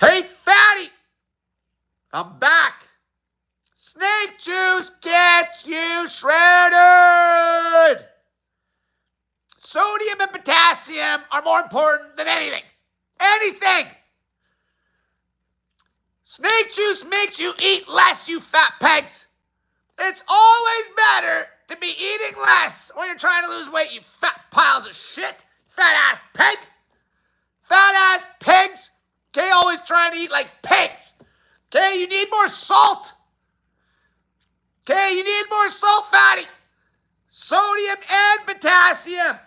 Hey, fatty! I'm back. Snake juice gets you shredded. Sodium and potassium are more important than anything. Anything. Snake juice makes you eat less, you fat pegs. It's always better to be eating less when you're trying to lose weight, you fat piles of shit. Fat ass pig. Fat ass pigs. Okay, always trying to eat like pigs. Okay, you need more salt. Okay, you need more salt, fatty. Sodium and potassium.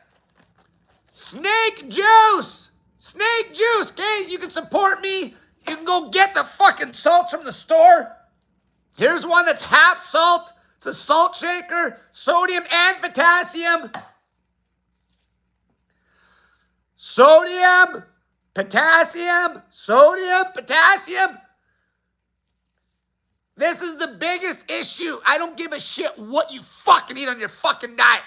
Snake juice. Snake juice. Okay, you can support me. You can go get the fucking salt from the store. Here's one that's half salt. It's a salt shaker. Sodium and potassium. Sodium, potassium, sodium, potassium. This is the biggest issue. I don't give a shit what you fucking eat on your fucking diet.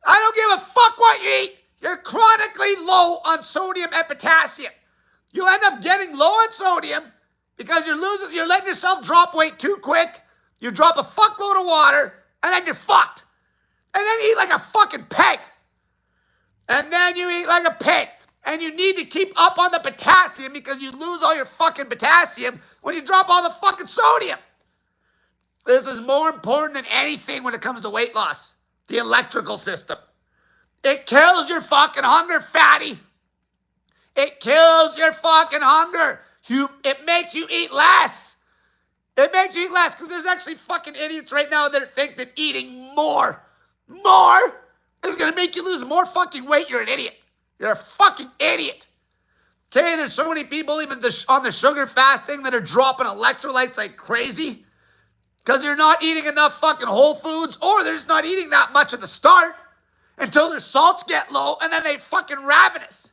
I don't give a fuck what you eat. You're chronically low on sodium and potassium. You'll end up getting low on sodium because you're letting yourself drop weight too quick. You drop a fuckload of water, and then you're fucked. And then you eat like a fucking pig. And then you eat like a pig. And you need to keep up on the potassium because you lose all your fucking potassium when you drop all the fucking sodium. This is more important than anything when it comes to weight loss. The electrical system. It kills your fucking hunger, fatty. It kills your fucking hunger. It makes you eat less. It makes you eat less because there's actually fucking idiots right now that think that eating more is going to make you lose more fucking weight. You're an idiot. You're a fucking idiot. Okay, there's so many people even on the sugar fasting that are dropping electrolytes like crazy because you're not eating enough fucking whole foods, or they're just not eating that much at the start until their salts get low and then they fucking ravenous.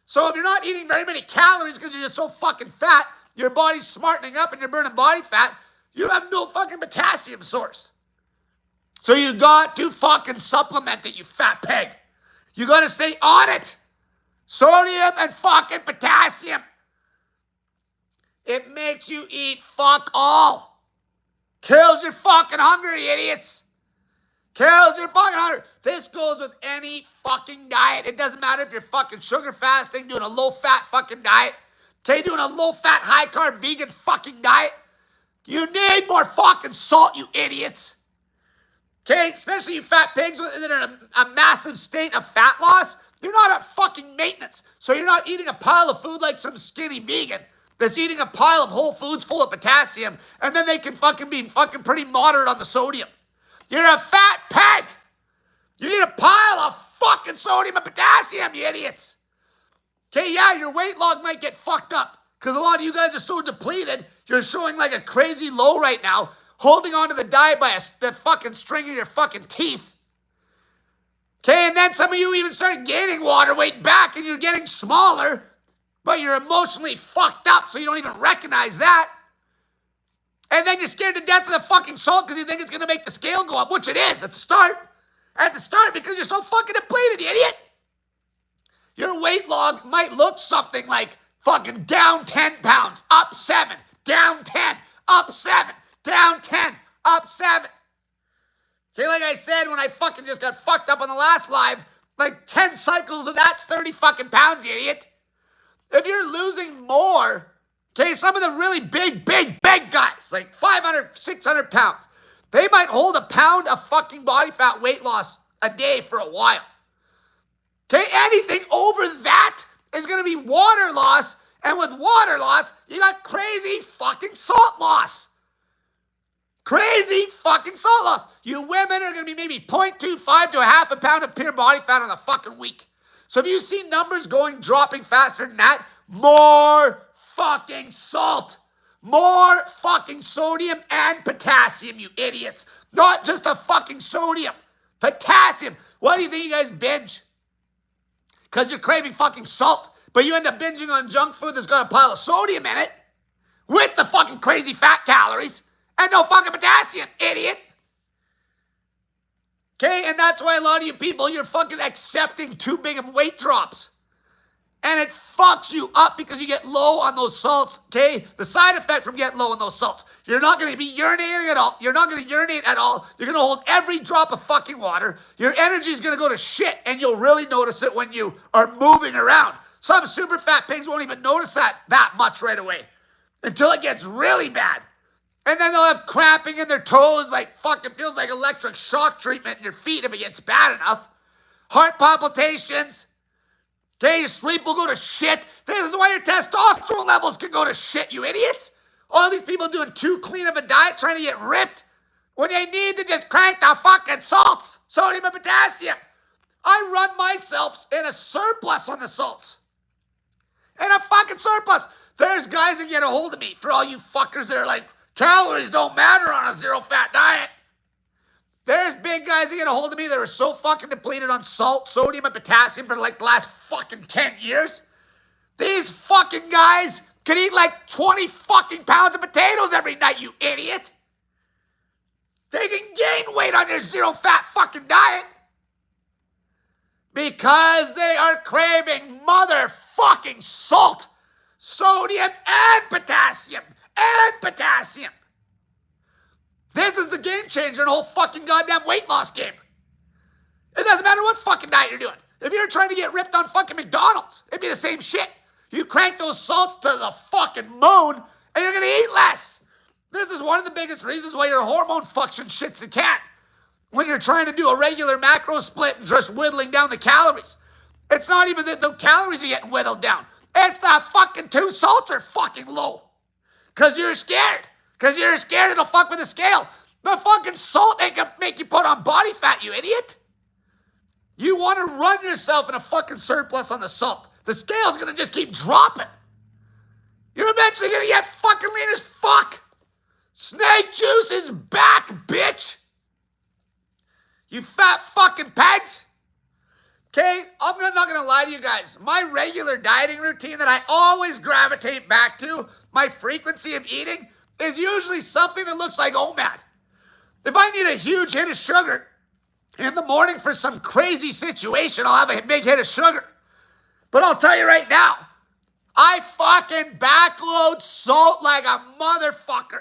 So if you're not eating very many calories because you're just so fucking fat, your body's smartening up and you're burning body fat, you have no fucking potassium source. So you got to fucking supplement it, you fat pig. You got to stay on it. Sodium and fucking potassium. It makes you eat fuck all. Kills your fucking hunger, you idiots. Kills your fucking hunger. This goes with any fucking diet. It doesn't matter if you're fucking sugar fasting, doing a low-fat fucking diet. Okay, doing a low-fat, high-carb, vegan fucking diet. You need more fucking salt, you idiots. Okay, especially you fat pigs that are in a massive state of fat loss. You're not at fucking maintenance. So you're not eating a pile of food like some skinny vegan that's eating a pile of whole foods full of potassium, and then they can fucking be fucking pretty moderate on the sodium. You're a fat pig. You need a pile of fucking sodium and potassium, you idiots. Okay, yeah, your weight log might get fucked up because a lot of you guys are so depleted. You're showing like a crazy low right now, holding on to the diet by the fucking string of your fucking teeth. Okay, and then some of you even started gaining water weight back and you're getting smaller, but you're emotionally fucked up so you don't even recognize that. And then you're scared to death of the fucking salt because you think it's going to make the scale go up, which it is at the start. At the start because you're so fucking depleted, you idiot. Your weight log might look something like fucking down 10 pounds, up 7, down 10, up 7, down 10, up 7. Okay, like I said, when I fucking just got fucked up on the last live, like 10 cycles of that's 30 fucking pounds, you idiot. If you're losing more, okay, some of the really big guys, like 500, 600 pounds, they might hold a pound of fucking body fat weight loss a day for a while. Okay, anything over that is going to be water loss, and with water loss, you got crazy fucking salt loss. Crazy fucking salt loss. You women are going to be maybe 0.25 to a half a pound of pure body fat on a fucking week. So if you see numbers dropping faster than that, more fucking salt. More fucking sodium and potassium, you idiots. Not just the fucking sodium. Potassium. Why do you think you guys binge? Because you're craving fucking salt, but you end up binging on junk food that's got a pile of sodium in it with the fucking crazy fat calories and no fucking potassium, idiot. Okay, and that's why a lot of you people, you're fucking accepting too big of weight drops. And it fucks you up because you get low on those salts, okay? The side effect from getting low on those salts, you're not going to be urinating at all. You're not going to urinate at all. You're going to hold every drop of fucking water. Your energy is going to go to shit, and you'll really notice it when you are moving around. Some super fat pigs won't even notice that much right away until it gets really bad. And then they'll have cramping in their toes, like fucking feels like electric shock treatment in your feet if it gets bad enough. Heart palpitations. Okay, your sleep will go to shit. This is why your testosterone levels can go to shit, you idiots. All these people doing too clean of a diet trying to get ripped when they need to just crank the fucking salts, sodium and potassium. I run myself in a surplus on the salts. In a fucking surplus. There's guys that get a hold of me for all you fuckers that are like, calories don't matter on a zero-fat diet. There's big guys that get a hold of me that are so fucking depleted on salt, sodium, and potassium for like the last fucking 10 years. These fucking guys could eat like 20 fucking pounds of potatoes every night, you idiot. They can gain weight on their zero-fat fucking diet because they are craving motherfucking salt, sodium, and potassium. This is the game changer in the whole fucking goddamn weight loss game. It doesn't matter what fucking diet you're doing. If you're trying to get ripped on fucking McDonald's, it'd be the same shit. You crank those salts to the fucking moon, and you're gonna eat less. This is one of the biggest reasons why your hormone function shits the cat. When you're trying to do a regular macro split and just whittling down the calories. It's not even that the calories are getting whittled down. It's the fucking 2 salts are fucking low. Because you're scared. Because you're scared it'll fuck with the scale. The fucking salt ain't gonna make you put on body fat, you idiot. You want to run yourself in a fucking surplus on the salt. The scale's gonna just keep dropping. You're eventually gonna get fucking lean as fuck. Snake juice is back, bitch. You fat fucking pegs. Okay, I'm not gonna lie to you guys. My regular dieting routine that I always gravitate back to, my frequency of eating, is usually something that looks like OMAD. If I need a huge hit of sugar in the morning for some crazy situation, I'll have a big hit of sugar. But I'll tell you right now, I fucking backload salt like a motherfucker.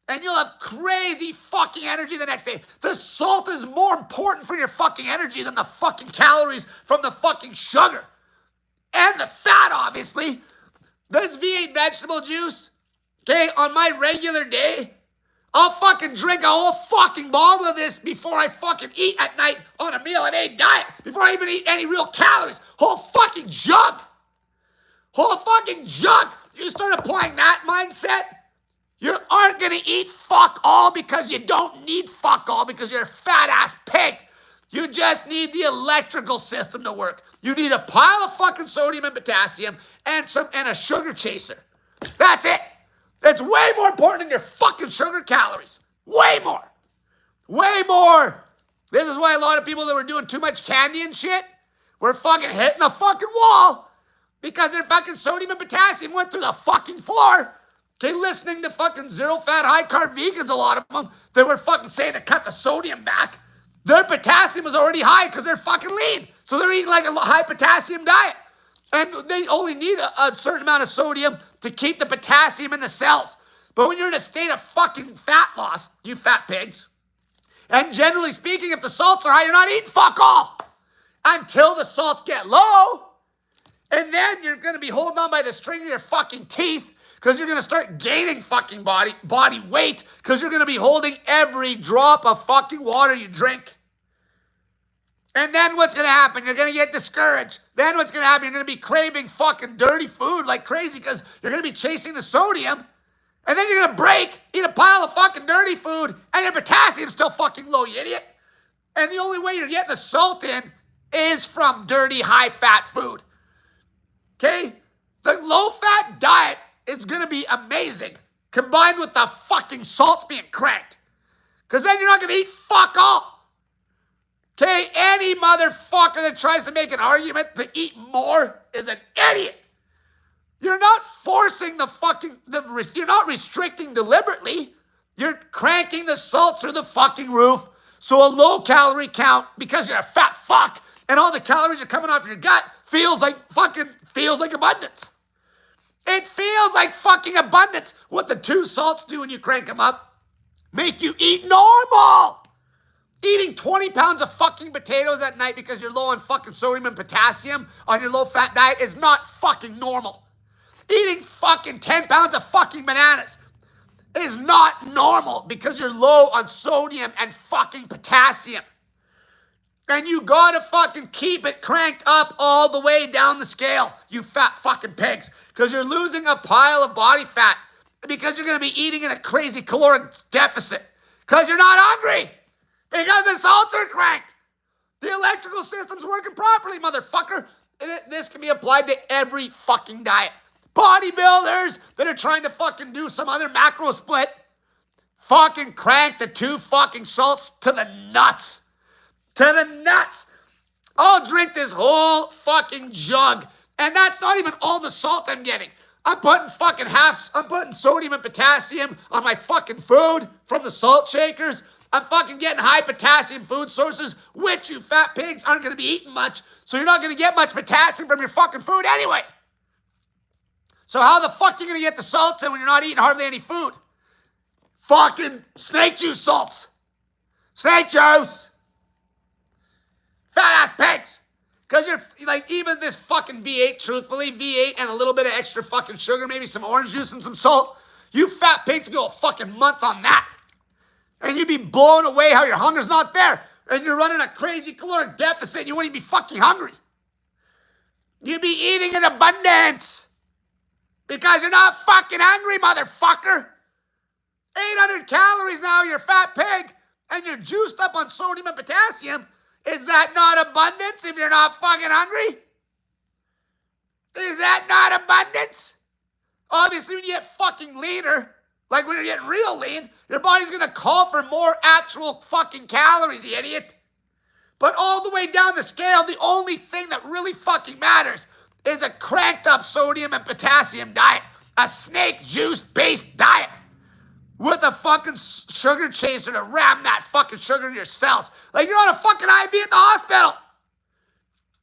And you'll have crazy fucking energy the next day. The salt is more important for your fucking energy than the fucking calories from the fucking sugar. And the fat, obviously. This V8 vegetable juice, okay, on my regular day, I'll fucking drink a whole fucking bottle of this before I fucking eat at night on a meal a day diet. Before I even eat any real calories. Whole fucking jug. Whole fucking jug. You start applying that mindset, you aren't gonna eat fuck all because you don't need fuck all because you're a fat ass pig. You just need the electrical system to work. You need a pile of fucking sodium and potassium and a sugar chaser. That's it. That's way more important than your fucking sugar calories. Way more. Way more. This is why a lot of people that were doing too much candy and shit were fucking hitting the fucking wall because their fucking sodium and potassium went through the fucking floor. Okay, listening to fucking zero-fat, high-carb vegans, a lot of them, they were fucking saying to cut the sodium back. Their potassium was already high because they're fucking lean. So they're eating like a high-potassium diet. And they only need a certain amount of sodium to keep the potassium in the cells. But when you're in a state of fucking fat loss, you fat pigs, and generally speaking, if the salts are high, you're not eating fuck all until the salts get low. And then you're going to be holding on by the string of your fucking teeth because you're going to start gaining fucking body weight because you're going to be holding every drop of fucking water you drink. And then what's going to happen? You're going to get discouraged. Then what's going to happen? You're going to be craving fucking dirty food like crazy because you're going to be chasing the sodium. And then you're going to break, eat a pile of fucking dirty food, and your potassium's still fucking low, you idiot. And the only way you're getting the salt in is from dirty, high-fat food. Okay? The low-fat diet is going to be amazing combined with the fucking salts being cranked. Because then you're not going to eat fuck all. Okay, any motherfucker that tries to make an argument to eat more is an idiot. You're not forcing you're not restricting deliberately. You're cranking the salt through the fucking roof. So a low calorie count, because you're a fat fuck, and all the calories are coming off your gut, feels feels like abundance. It feels like fucking abundance. What the 2 salts do when you crank them up, make you eat normal. Eating 20 pounds of fucking potatoes at night because you're low on fucking sodium and potassium on your low-fat diet is not fucking normal. Eating fucking 10 pounds of fucking bananas is not normal because you're low on sodium and fucking potassium. And you gotta fucking keep it cranked up all the way down the scale, you fat fucking pigs. Because you're losing a pile of body fat. Because you're gonna be eating in a crazy caloric deficit. Because you're not hungry. Because the salts are cranked. The electrical system's working properly, motherfucker. This can be applied to every fucking diet. Bodybuilders that are trying to fucking do some other macro split, fucking crank the 2 fucking salts to the nuts. To the nuts. I'll drink this whole fucking jug. And that's not even all the salt I'm getting. I'm putting sodium and potassium on my fucking food from the salt shakers. I'm fucking getting high potassium food sources, which you fat pigs aren't going to be eating much. So you're not going to get much potassium from your fucking food anyway. So how the fuck are you going to get the salts in when you're not eating hardly any food? Fucking snake juice salts. Snake juice. Fat ass pigs. Because you're like, even this fucking V8, truthfully, V8 and a little bit of extra fucking sugar, maybe some orange juice and some salt. You fat pigs can go a fucking month on that. And you'd be blown away how your hunger's not there. And you're running a crazy caloric deficit and you wouldn't even be fucking hungry. You'd be eating in abundance. Because you're not fucking hungry, motherfucker. 800 calories now, you're a fat pig. And you're juiced up on sodium and potassium. Is that not abundance if you're not fucking hungry? Is that not abundance? Obviously, when you get fucking leaner, like when you're getting real lean, your body's gonna call for more actual fucking calories, you idiot. But all the way down the scale, the only thing that really fucking matters is a cranked up sodium and potassium diet. A snake juice-based diet. With a fucking sugar chaser to ram that fucking sugar in your cells. Like you're on a fucking IV at the hospital.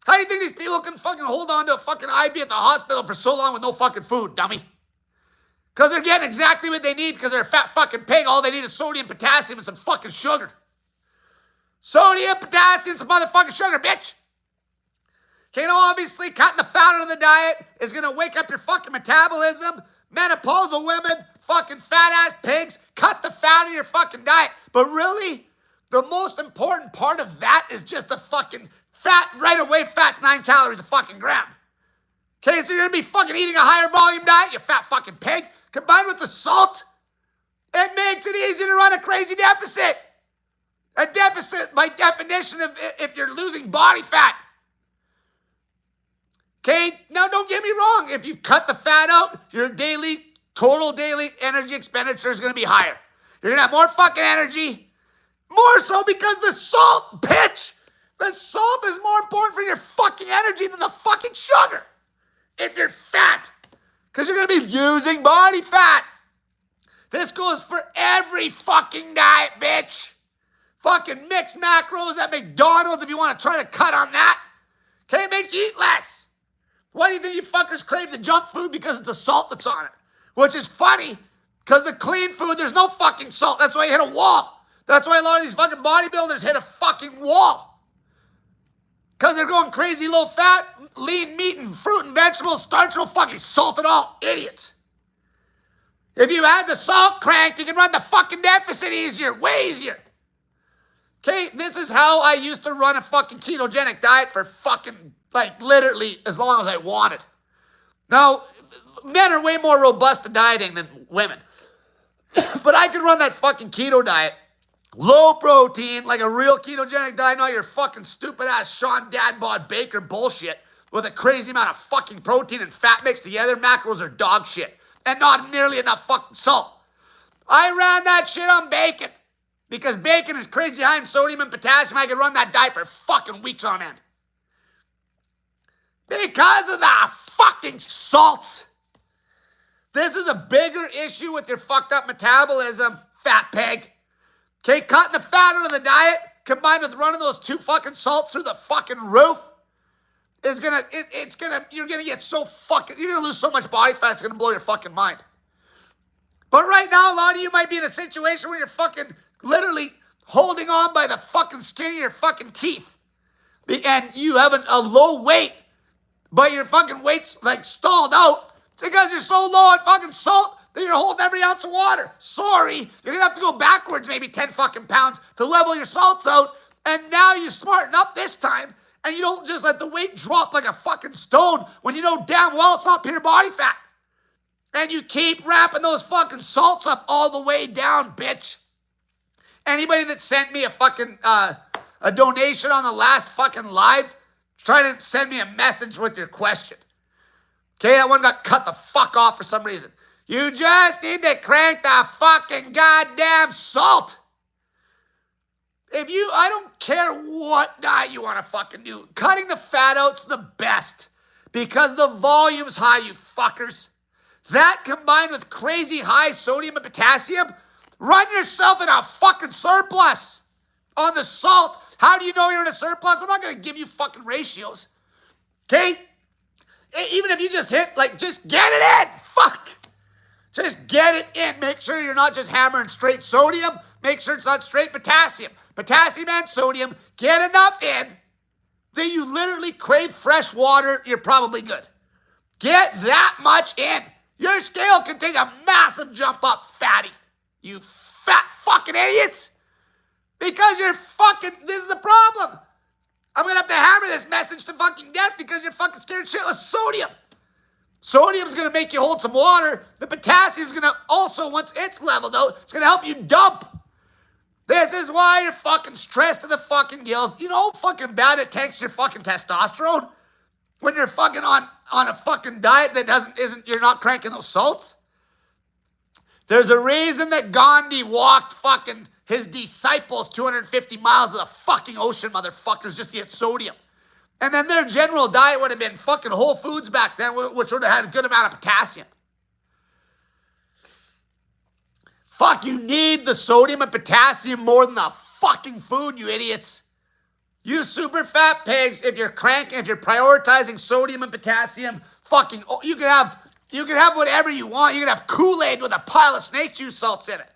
How do you think these people can fucking hold on to a fucking IV at the hospital for so long with no fucking food, dummy? Because they're getting exactly what they need because they're a fat fucking pig. All they need is sodium, potassium, and some fucking sugar. Sodium, potassium, some motherfucking sugar, bitch. Okay, now obviously cutting the fat out of the diet is going to wake up your fucking metabolism. Menopausal women, fucking fat ass pigs, cut the fat of your fucking diet. But really, the most important part of that is just the fucking fat right away. Fat's 9 calories a fucking gram. Okay, so you're gonna be fucking eating a higher volume diet, you fat fucking pig. Combined with the salt, it makes it easy to run a crazy deficit. A deficit, by definition, if you're losing body fat. Okay, now don't get me wrong. If you cut the fat out, your total daily energy expenditure is going to be higher. You're going to have more fucking energy. More so because the salt, bitch. The salt is more important for your fucking energy than the fucking sugar. If you're fat. Because you're going to be using body fat. This goes for every fucking diet, bitch. Fucking mixed macros at McDonald's if you want to try to cut on that. Okay, it makes you eat less. Why do you think you fuckers crave the junk food? Because it's the salt that's on it. Which is funny, because the clean food, there's no fucking salt. That's why you hit a wall. That's why a lot of these fucking bodybuilders hit a fucking wall. Because they're going crazy low fat, lean meat and fruit and vegetables, starch, no fucking salt at all. Idiots. If you had the salt cranked, you can run the fucking deficit easier, way easier. Okay, this is how I used to run a fucking ketogenic diet for fucking, like, literally as long as I wanted. Now, men are way more robust to dieting than women. But I could run that fucking keto diet. Low protein, like a real ketogenic diet, not your fucking stupid ass Sean Dad Bod Baker bullshit with a crazy amount of fucking protein and fat mixed together. Macros are dog shit. And not nearly enough fucking salt. I ran that shit on bacon. Because bacon is crazy high in sodium and potassium. I could run that diet for fucking weeks on end. Because of the fucking salts. This is a bigger issue with your fucked up metabolism, fat pig. Okay, cutting the fat out of the diet, combined with running those 2 fucking salts through the fucking roof, you're gonna get so fucking, you're gonna lose so much body fat, it's gonna blow your fucking mind. But right now, a lot of you might be in a situation where you're fucking literally holding on by the fucking skin of your fucking teeth. And you have a low weight, but your fucking weight's like stalled out. It's because you're so low on fucking salt that you're holding every ounce of water. Sorry, you're gonna have to go backwards maybe 10 fucking pounds to level your salts out. And now you smarten up this time, and you don't just let the weight drop like a fucking stone when you know damn well it's not pure body fat. And you keep wrapping those fucking salts up all the way down, bitch. Anybody that sent me a fucking a donation on the last fucking live, try to send me a message with your question. Okay, that one got cut the fuck off for some reason. You just need to crank the fucking goddamn salt. I don't care what diet you want to fucking do. Cutting the fat out's the best because the volume's high, you fuckers. That combined with crazy high sodium and potassium, run yourself in a fucking surplus on the salt. How do you know you're in a surplus? I'm not going to give you fucking ratios. Okay? Even if you just hit, just get it in. Fuck. Just get it in. Make sure you're not just hammering straight sodium. Make sure it's not straight potassium. Potassium and sodium. Get enough in that you literally crave fresh water. You're probably good. Get that much in. Your scale can take a massive jump up, fatty. You fat fucking idiots. Because this is the problem. I'm going to have to hammer this message to fucking death because you're fucking scared shitless of sodium. Sodium's going to make you hold some water. The potassium's going to also, once it's leveled out, it's going to help you dump. This is why you're fucking stressed to the fucking gills. You know how fucking bad it tanks your fucking testosterone? When you're fucking on a fucking diet that you're not cranking those salts? There's a reason that Gandhi walked fucking his disciples 250 miles of the fucking ocean, motherfuckers, just to get sodium. And then their general diet would have been fucking Whole Foods back then, which would have had a good amount of potassium. Fuck, you need the sodium and potassium more than the fucking food, you idiots. You super fat pigs, if you're prioritizing sodium and potassium, you can have whatever you want. You can have Kool-Aid with a pile of snake juice salts in it.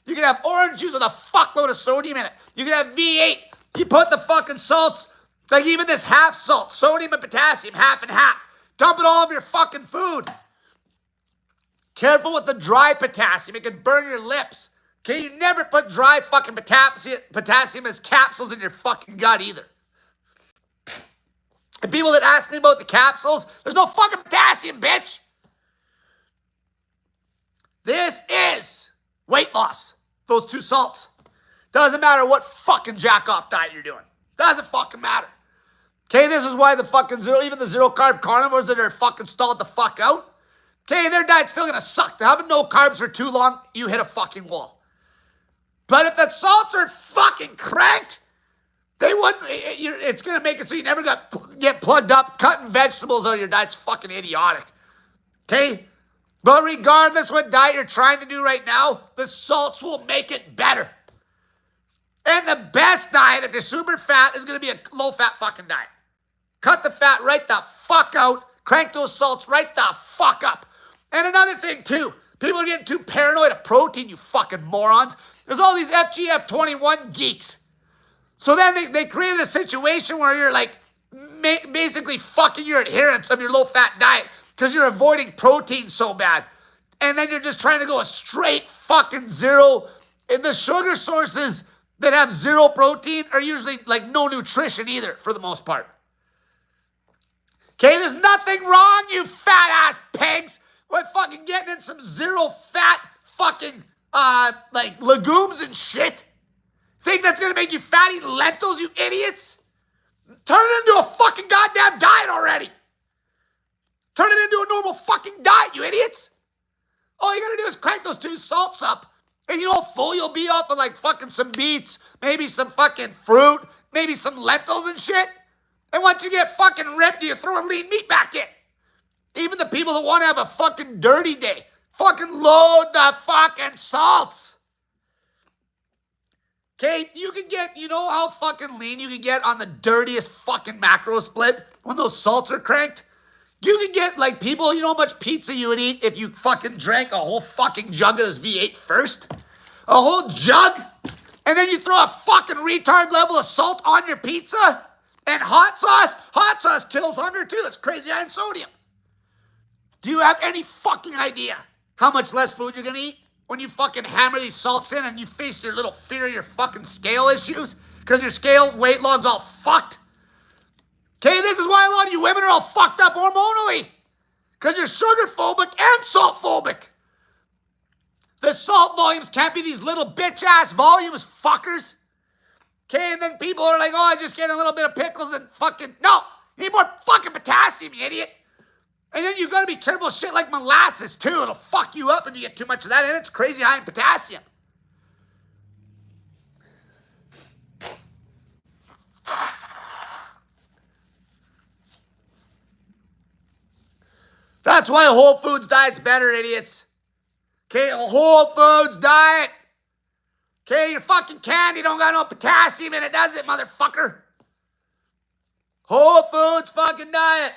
You can have orange juice with a fuckload of sodium in it. You can have V8. You put the fucking salts, like even this half salt, sodium and potassium, half and half. Dump it all over your fucking food. Careful with the dry potassium. It can burn your lips. Okay, you never put dry fucking potassium as capsules in your fucking gut either. And people that ask me about the capsules, there's no fucking potassium, bitch. This is weight loss. Those two salts. Doesn't matter what fucking jack-off diet you're doing. Doesn't fucking matter. Okay, this is why the fucking even the zero-carb carnivores that are fucking stalled the fuck out, okay, their diet's still gonna suck. They're having no carbs for too long, you hit a fucking wall. But if the salts are fucking cranked, it's going to make it so you never get plugged up. Cutting vegetables out of your diet's fucking idiotic. Okay? But regardless what diet you're trying to do right now, the salts will make it better. And the best diet, if you're super fat, is going to be a low-fat fucking diet. Cut the fat right the fuck out. Crank those salts right the fuck up. And another thing, too. People are getting too paranoid of protein, you fucking morons. There's all these FGF21 geeks. So then they created a situation where you're like basically fucking your adherence of your low-fat diet because you're avoiding protein so bad. And then you're just trying to go a straight fucking zero. And the sugar sources that have zero protein are usually like no nutrition either for the most part. Okay, there's nothing wrong, you fat-ass pigs, with fucking getting in some zero-fat fucking like legumes and shit. Think that's gonna make you fat eating lentils, you idiots? Turn it into a fucking goddamn diet already. Turn it into a normal fucking diet, you idiots. All you gotta do is crank those two salts up, and you know how full you'll be off of like fucking some beets, maybe some fucking fruit, maybe some lentils and shit. And once you get fucking ripped, you throw a lean meat back in. Even the people that want to have a fucking dirty day, fucking load the fucking salts. Okay, you know how fucking lean you can get on the dirtiest fucking macro split? when those salts are cranked, you can get, like, people, you know how much pizza you would eat if you fucking drank a whole fucking jug of this V8 first? A whole jug? And then you throw a fucking retard level of salt on your pizza? And hot sauce? Hot sauce kills hunger too. It's crazy high in sodium. Do you have any fucking idea how much less food you're gonna eat when you fucking hammer these salts in and you face your little fear of your fucking scale issues? Because your scale weight log's all fucked? Okay, this is why a lot of you women are all fucked up hormonally. Because you're sugar phobic and salt phobic. The salt volumes can't be these little bitch ass volumes, fuckers. Okay, and then people are like, oh, I just get a little bit of pickles and fucking, no, you need more fucking potassium, you idiot. And then you gotta be careful of shit like molasses too. It'll fuck you up if you get too much of that, and it's crazy high in potassium. That's why a Whole Foods diet's better, idiots. Okay, a Whole Foods diet. Okay, your fucking candy don't got no potassium in it, does it, motherfucker? Whole Foods fucking diet.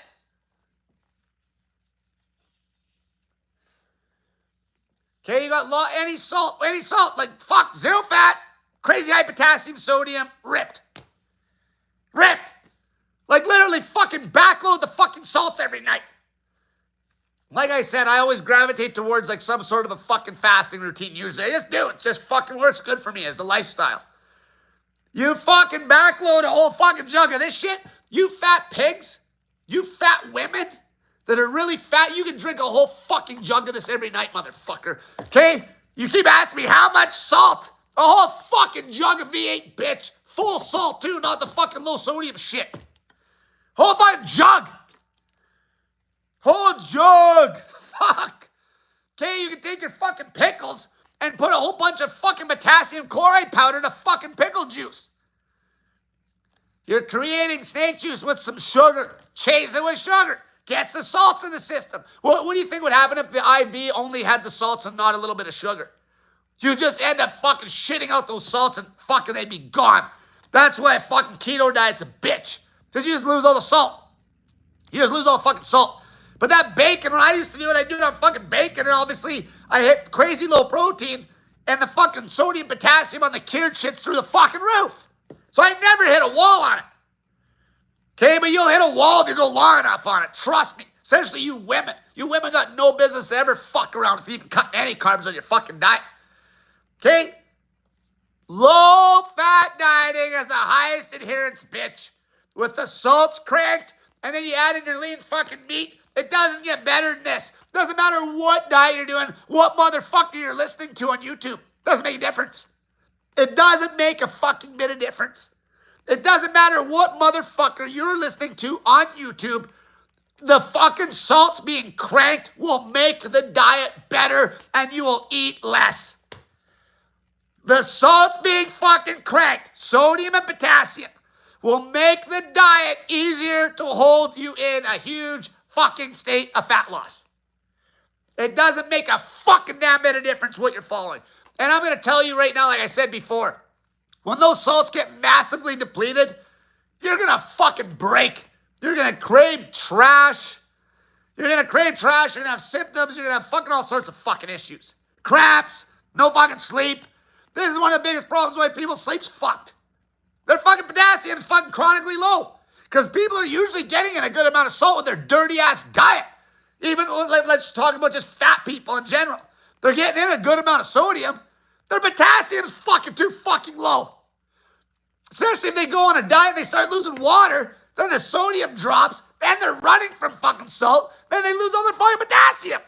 Okay, you got any salt, like fuck, zero fat, crazy high potassium, sodium, ripped. Ripped. Like literally fucking backload the fucking salts every night. Like I said, I always gravitate towards like some sort of a fucking fasting routine usually. I just do. It just fucking works good for me as a lifestyle. You fucking backload a whole fucking jug of this shit. You fat pigs. You fat women that are really fat. You can drink a whole fucking jug of this every night, motherfucker. Okay? You keep asking me how much salt? A whole fucking jug of V8, bitch. Full salt too, not the fucking low sodium shit. Whole fucking jug. Whole jug! Fuck! Okay, you can take your fucking pickles and put a whole bunch of fucking potassium chloride powder to fucking pickle juice. You're creating snake juice with some sugar. Chase it with sugar. Gets the salts in the system. What do you think would happen if the IV only had the salts and not a little bit of sugar? You just end up fucking shitting out those salts and fucking they'd be gone. That's why a fucking keto diet's a bitch. Because you just lose all the salt. You just lose all the fucking salt. But that bacon, when I used to do it, I do it on fucking bacon, and obviously I hit crazy low protein, and the fucking sodium, potassium on the cured shit's through the fucking roof. So I never hit a wall on it. Okay, but you'll hit a wall if you go long enough on it. Trust me. Especially you women. You women got no business to ever fuck around with even cutting any carbs on your fucking diet. Okay? Low-fat dieting is the highest adherence, bitch. With the salts cranked, and then you add in your lean fucking meat. It doesn't get better than this. Doesn't matter what diet you're doing, what motherfucker you're listening to on YouTube. Doesn't make a difference. It doesn't make a fucking bit of difference. It doesn't matter what motherfucker you're listening to on YouTube. The fucking salts being cranked will make the diet better and you will eat less. The salts being fucking cranked, sodium and potassium, will make the diet easier to hold you in a huge fucking state of fat loss. It doesn't make a fucking damn bit of difference what you're following. And I'm going to tell you right now, like I said before, when those salts get massively depleted, you're going to fucking break. You're going to crave trash. You're going to crave trash. You're going to have symptoms. You're going to have fucking all sorts of fucking issues. Cramps, no fucking sleep. This is one of the biggest problems why people's sleep's fucked. Their fucking potassium's fucking chronically low. Because people are usually getting in a good amount of salt with their dirty-ass diet. Even, let's talk about just fat people in general. They're getting in a good amount of sodium. Their potassium's fucking too fucking low. Especially if they go on a diet and they start losing water, then the sodium drops, and they're running from fucking salt, then they lose all their fucking potassium.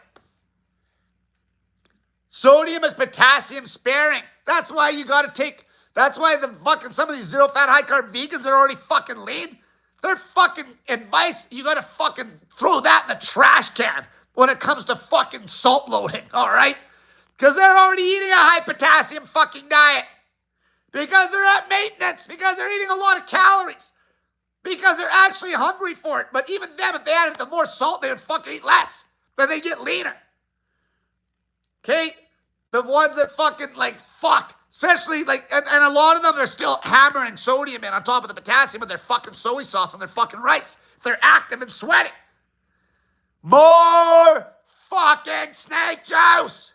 Sodium is potassium sparing. That's why you gotta take, that's why the fucking, some of these zero fat, high carb vegans are already fucking lean. Their fucking advice, you gotta fucking throw that in the trash can when it comes to fucking salt loading, all right? Because they're already eating a high potassium fucking diet. Because they're at maintenance. Because they're eating a lot of calories. Because they're actually hungry for it. But even them, if they added the more salt, they would fucking eat less. Then they get leaner. Okay? The ones that fucking, like, fuck. Especially, like, and a lot of them, they're still hammering sodium in on top of the potassium with their fucking soy sauce and their fucking rice. if they're active and sweating. More fucking snake juice.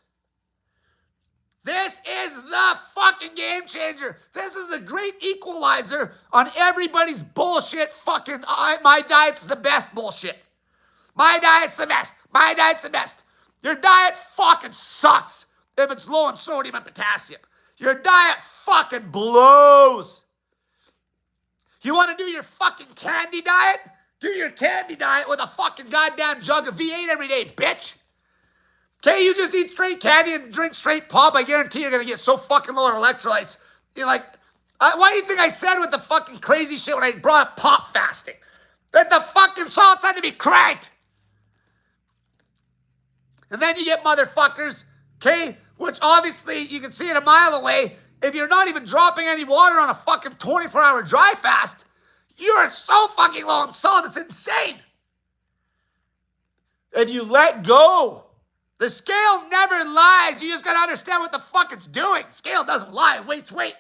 This is the fucking game changer. This is the great equalizer on everybody's bullshit fucking my diet's the best bullshit. My diet's the best. My diet's the best. Your diet fucking sucks if it's low in sodium and potassium. Your diet fucking blows. You want to do your fucking candy diet? Do your candy diet with a fucking goddamn jug of V8 every day, bitch. Okay, you just eat straight candy and drink straight pop. I guarantee you're going to get so fucking low on electrolytes. You're like, why do you think I said with the fucking crazy shit when I brought up pop fasting? That the fucking salts had to be cranked. And then you get motherfuckers, okay, which obviously you can see it a mile away. If you're not even dropping any water on a fucking 24-hour dry fast, you are so fucking low on salt, it's insane. If you let go, the scale never lies. You just gotta understand what the fuck it's doing. Scale doesn't lie, weight's weight.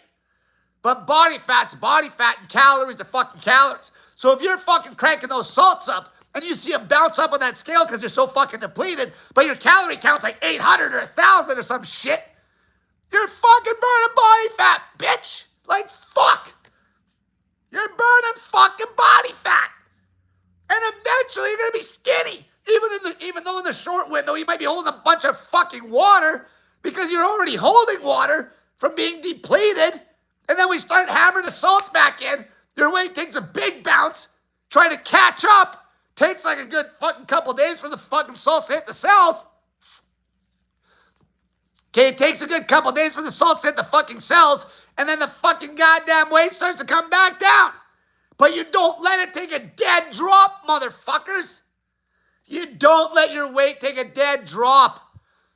But body fat's body fat and calories are fucking calories. So if you're fucking cranking those salts up and you see them bounce up on that scale because you're so fucking depleted, but your calorie count's like 800 or 1,000 or some shit, you're fucking burning body fat, bitch. Like, fuck. You're burning fucking body fat. And eventually you're gonna be skinny. Even though in the short window you might be holding a bunch of fucking water because you're already holding water from being depleted, and then we start hammering the salts back in, your weight takes a big bounce, trying to catch up, takes like a good fucking couple days for the fucking salts to hit the cells. Okay, it takes a good couple days for the salts to hit the fucking cells, and then the fucking goddamn weight starts to come back down. But you don't let it take a dead drop, motherfuckers. You don't let your weight take a dead drop.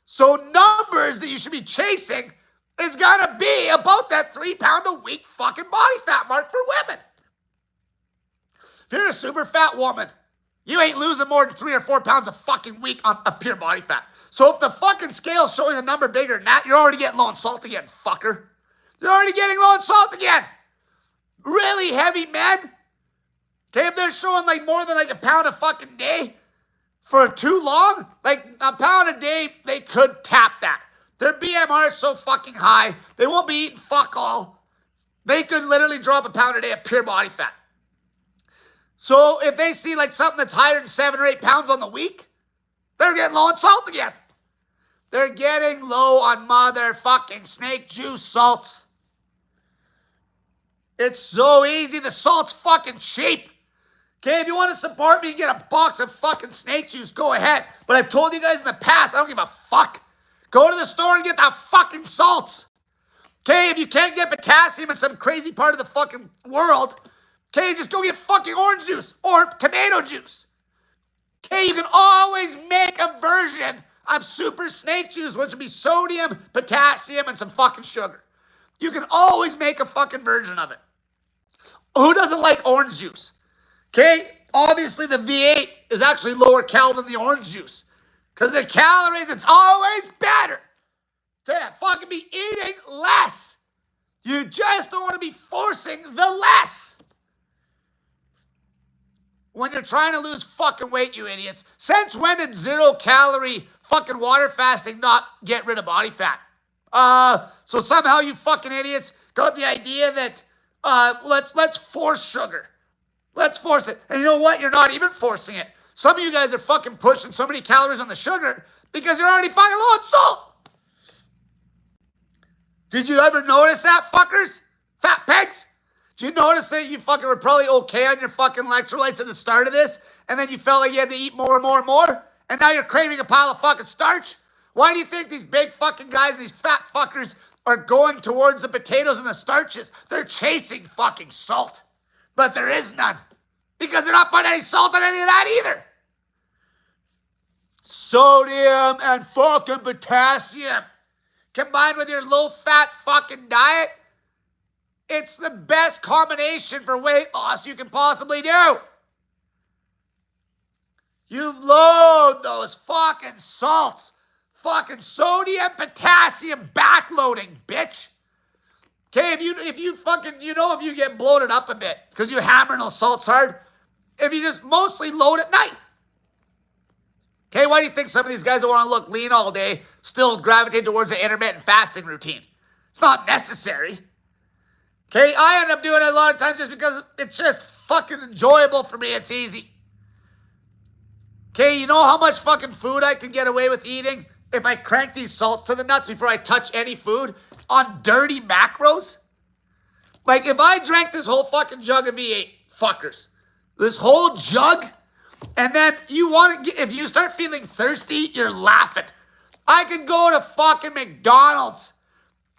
So numbers that you should be chasing is gonna be about that 3 pound a week fucking body fat mark for women. If you're a super fat woman, you ain't losing more than 3 or 4 pounds a fucking week of pure body fat. So if the fucking scale's showing a number bigger than that, you're already getting low on salt again, fucker. You're already getting low on salt again. Really heavy men, okay, if they're showing like more than like a pound a fucking day, for too long, like a pound a day, they could tap that. Their BMR is so fucking high, they won't be eating fuck all. They could literally drop a pound a day of pure body fat. So if they see like something that's higher than 7 or 8 pounds on the week, they're getting low on salt again. They're getting low on motherfucking snake juice salts. It's so easy. The salt's fucking cheap. Okay, if you want to support me and get a box of fucking snake juice, go ahead. But I've told you guys in the past, I don't give a fuck. Go to the store and get the fucking salts. Okay, if you can't get potassium in some crazy part of the fucking world, okay, just go get fucking orange juice or tomato juice. Okay, you can always make a version of super snake juice, which would be sodium, potassium, and some fucking sugar. You can always make a fucking version of it. Who doesn't like orange juice? Okay, obviously the V8 is actually lower cal than the orange juice. Because the calories, it's always better to fucking be eating less. You just don't want to be forcing the less. When you're trying to lose fucking weight, you idiots. Since when did 0-calorie fucking water fasting not get rid of body fat? So somehow you fucking idiots got the idea that let's force sugar. Let's force it. And you know what? You're not even forcing it. Some of you guys are fucking pushing so many calories on the sugar because you're already fucking low on salt. Did you ever notice that, fuckers? Fat pegs? Did you notice that you fucking were probably okay on your fucking electrolytes at the start of this, and then you felt like you had to eat more and more and more, and now you're craving a pile of fucking starch? Why do you think these big fucking guys, these fat fuckers, are going towards the potatoes and the starches? They're chasing fucking salt. But there is none. Because they're not putting any salt on any of that either. Sodium and fucking potassium combined with your low-fat fucking diet, it's the best combination for weight loss you can possibly do. You load those fucking salts. Fucking sodium, potassium backloading, bitch. Okay, if you fucking, if you get bloated up a bit because you're hammering those salts hard, if you just mostly load at night. Okay, why do you think some of these guys that want to look lean all day still gravitate towards an intermittent fasting routine? It's not necessary. Okay, I end up doing it a lot of times just because it's just fucking enjoyable for me. It's easy. Okay, you know how much fucking food I can get away with eating if I crank these salts to the nuts before I touch any food on dirty macros? Like, if I drank this whole fucking jug of V8, fuckers, this whole jug, and then you want to, if you start feeling thirsty, you're laughing. I can go to fucking McDonald's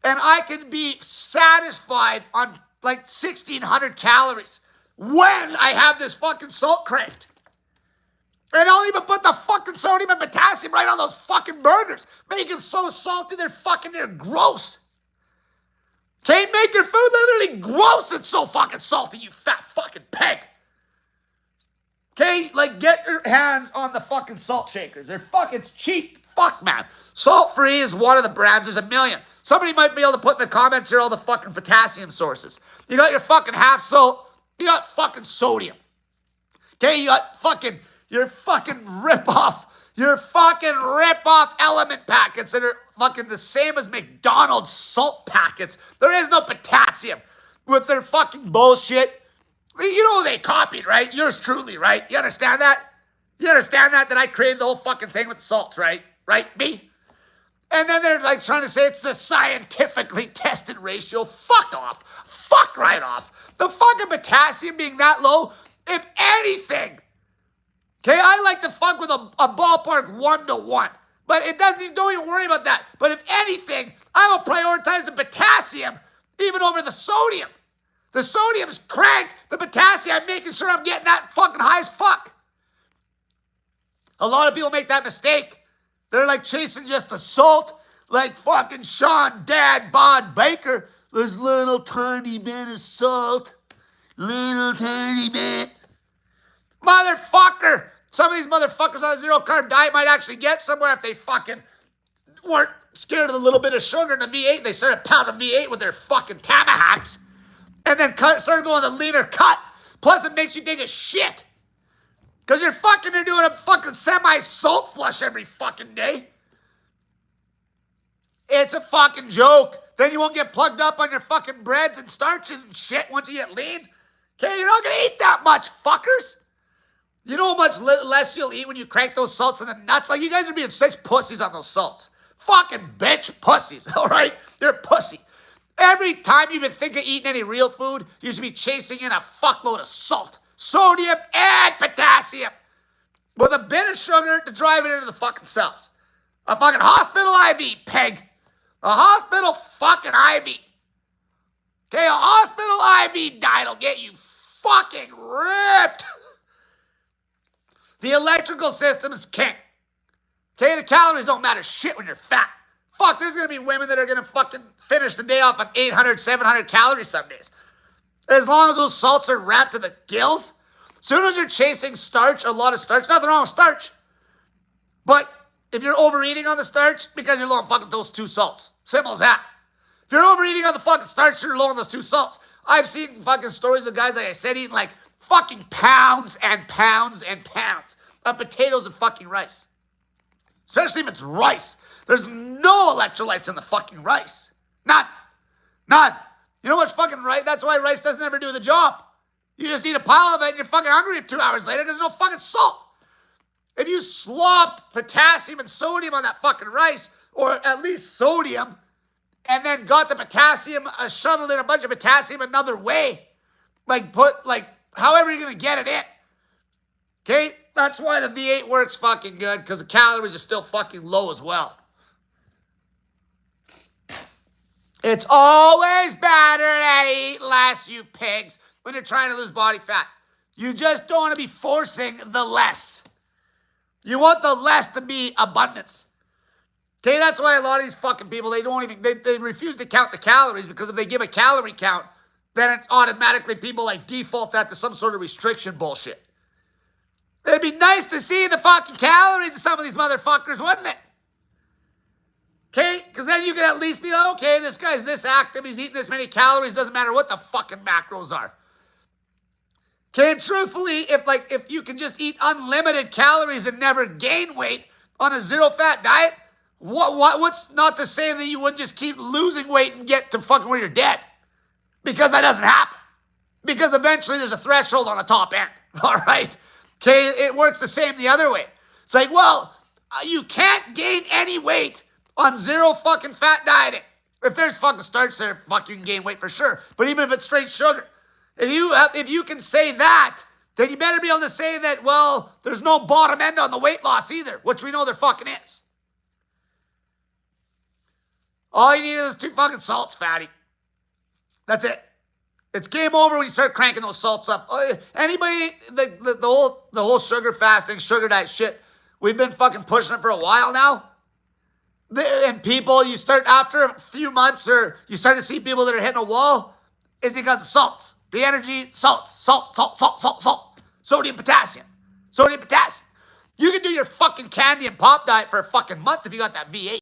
and I can be satisfied on like 1,600 calories when I have this fucking salt cranked. And I'll even put the fucking sodium and potassium right on those fucking burgers. Make them so salty they're gross. Can't make your food literally gross. It's so fucking salty, you fat fucking pig. Okay, like, get your hands on the fucking salt shakers. They're fucking cheap. Fuck, man. Salt free is one of the brands. There's a million. Somebody might be able to put in the comments here all the fucking potassium sources. You got your fucking half salt. You got fucking sodium. Okay, you got fucking your fucking rip-off element packets that are fucking the same as McDonald's salt packets. There is no potassium with their fucking bullshit. You know they copied, right? Yours truly, right? You understand that? You understand that I created the whole fucking thing with salts, right? Right, me? And then they're like trying to say it's the scientifically tested ratio. Fuck off. Fuck right off. The fucking potassium being that low, if anything. Okay, I like to fuck with a ballpark 1-to-1. But it doesn't even, don't even worry about that. But if anything, I will prioritize the potassium even over the sodium. The sodium's cranked. The potassium, I'm making sure I'm getting that fucking high as fuck. A lot of people make that mistake. They're like chasing just the salt, like fucking Sean Dad Bod Baker. This little tiny bit of salt. Little tiny bit. Motherfucker. Some of these motherfuckers on a zero-carb diet might actually get somewhere if they fucking weren't scared of the little bit of sugar in the V8. They started pounding V8 with their fucking Tamahacks. And then started going the leaner cut. Plus, it makes you take a shit. Because you're doing a fucking semi-salt flush every fucking day. It's a fucking joke. Then you won't get plugged up on your fucking breads and starches and shit once you get lean. Okay, you're not going to eat that much, fuckers. You know how much less you'll eat when you crank those salts in the nuts? Like, you guys are being such pussies on those salts. Fucking bitch pussies, all right? You're a pussy. Every time you even think of eating any real food, you should be chasing in a fuckload of salt, sodium, and potassium with a bit of sugar to drive it into the fucking cells. A fucking hospital IV, pig. A hospital fucking IV. Okay, a hospital IV diet will get you fucking ripped. The electrical system is king. Okay, the calories don't matter shit when you're fat. Fuck, there's going to be women that are going to fucking finish the day off on 800, 700 calories some days. As long as those salts are wrapped to the gills. As soon as you're chasing starch, a lot of starch, nothing wrong with starch. But if you're overeating on the starch, because you're low on fucking those 2 salts. Simple as that. If you're overeating on the fucking starch, you're low on those 2 salts. I've seen fucking stories of guys, like I said, eating like fucking pounds and pounds and pounds of potatoes and fucking rice. Especially if it's rice. There's no electrolytes in the fucking rice. None. None. You know what's fucking right? That's why rice doesn't ever do the job. You just eat a pile of it and you're fucking hungry 2 hours later because there's no fucking salt. If you slopped potassium and sodium on that fucking rice, or at least sodium, and then got the potassium, shuttled in a bunch of potassium another way, however you're going to get it in. Okay? That's why the V8 works fucking good, because the calories are still fucking low as well. It's always better to eat less, you pigs, when you're trying to lose body fat. You just don't want to be forcing the less. You want the less to be abundance. Okay, that's why a lot of these fucking people, they refuse to count the calories, because if they give a calorie count, then it's automatically people like default that to some sort of restriction bullshit. It'd be nice to see the fucking calories of some of these motherfuckers, wouldn't it? Okay, because then you can at least be like, okay, this guy's this active, he's eating this many calories, doesn't matter what the fucking macros are. Okay, and truthfully, if you can just eat unlimited calories and never gain weight on a zero-fat diet, what's not to say that you wouldn't just keep losing weight and get to fucking where you're dead? Because that doesn't happen. Because eventually there's a threshold on the top end. All right? Okay, it works the same the other way. It's like, well, you can't gain any weight on zero fucking fat dieting. If there's fucking starch there, fuck, you can gain weight for sure. But even if it's straight sugar, if you can say that, then you better be able to say that, well, there's no bottom end on the weight loss either, which we know there fucking is. All you need is 2 fucking salts, fatty. That's it. It's game over when you start cranking those salts up. Anybody, the whole sugar fasting, sugar diet shit, we've been fucking pushing it for a while now. And people, you start after a few months, or you start to see people that are hitting a wall, is because of salts. The energy, salts, salt. Sodium, potassium. You can do your fucking candy and pop diet for a fucking month if you got that V8.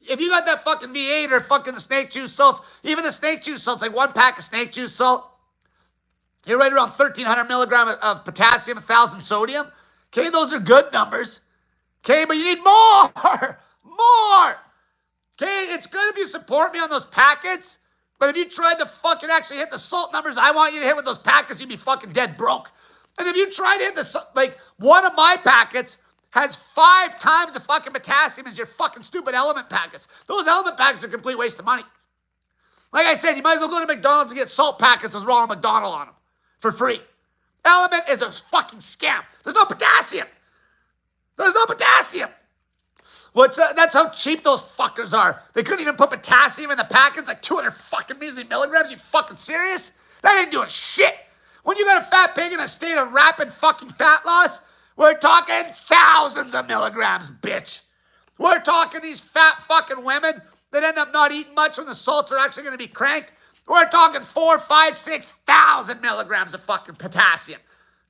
If you got that fucking V8 or fucking the snake juice salts, even the snake juice salts, like 1 pack of snake juice salt, you're right around 1,300 milligrams of potassium, 1,000 sodium. Okay, those are good numbers. Okay, but you need more. More. Okay, it's good if you support me on those packets, but if you tried to fucking actually hit the salt numbers I want you to hit with those packets, you'd be fucking dead broke. And if you try to hit the, like, one of my packets has 5 times the fucking potassium as your fucking stupid element packets. Those element packets are a complete waste of money. Like I said, you might as well go to McDonald's and get salt packets with Ronald McDonald on them for free. Element is a fucking scam. There's no potassium. That's how cheap those fuckers are. They couldn't even put potassium in the packets, like 200 fucking measly milligrams. You fucking serious? That ain't doing shit. When you got a fat pig in a state of rapid fucking fat loss, we're talking thousands of milligrams, bitch. We're talking these fat fucking women that end up not eating much when the salts are actually going to be cranked. We're talking 4, 5, 6,000 milligrams of fucking potassium.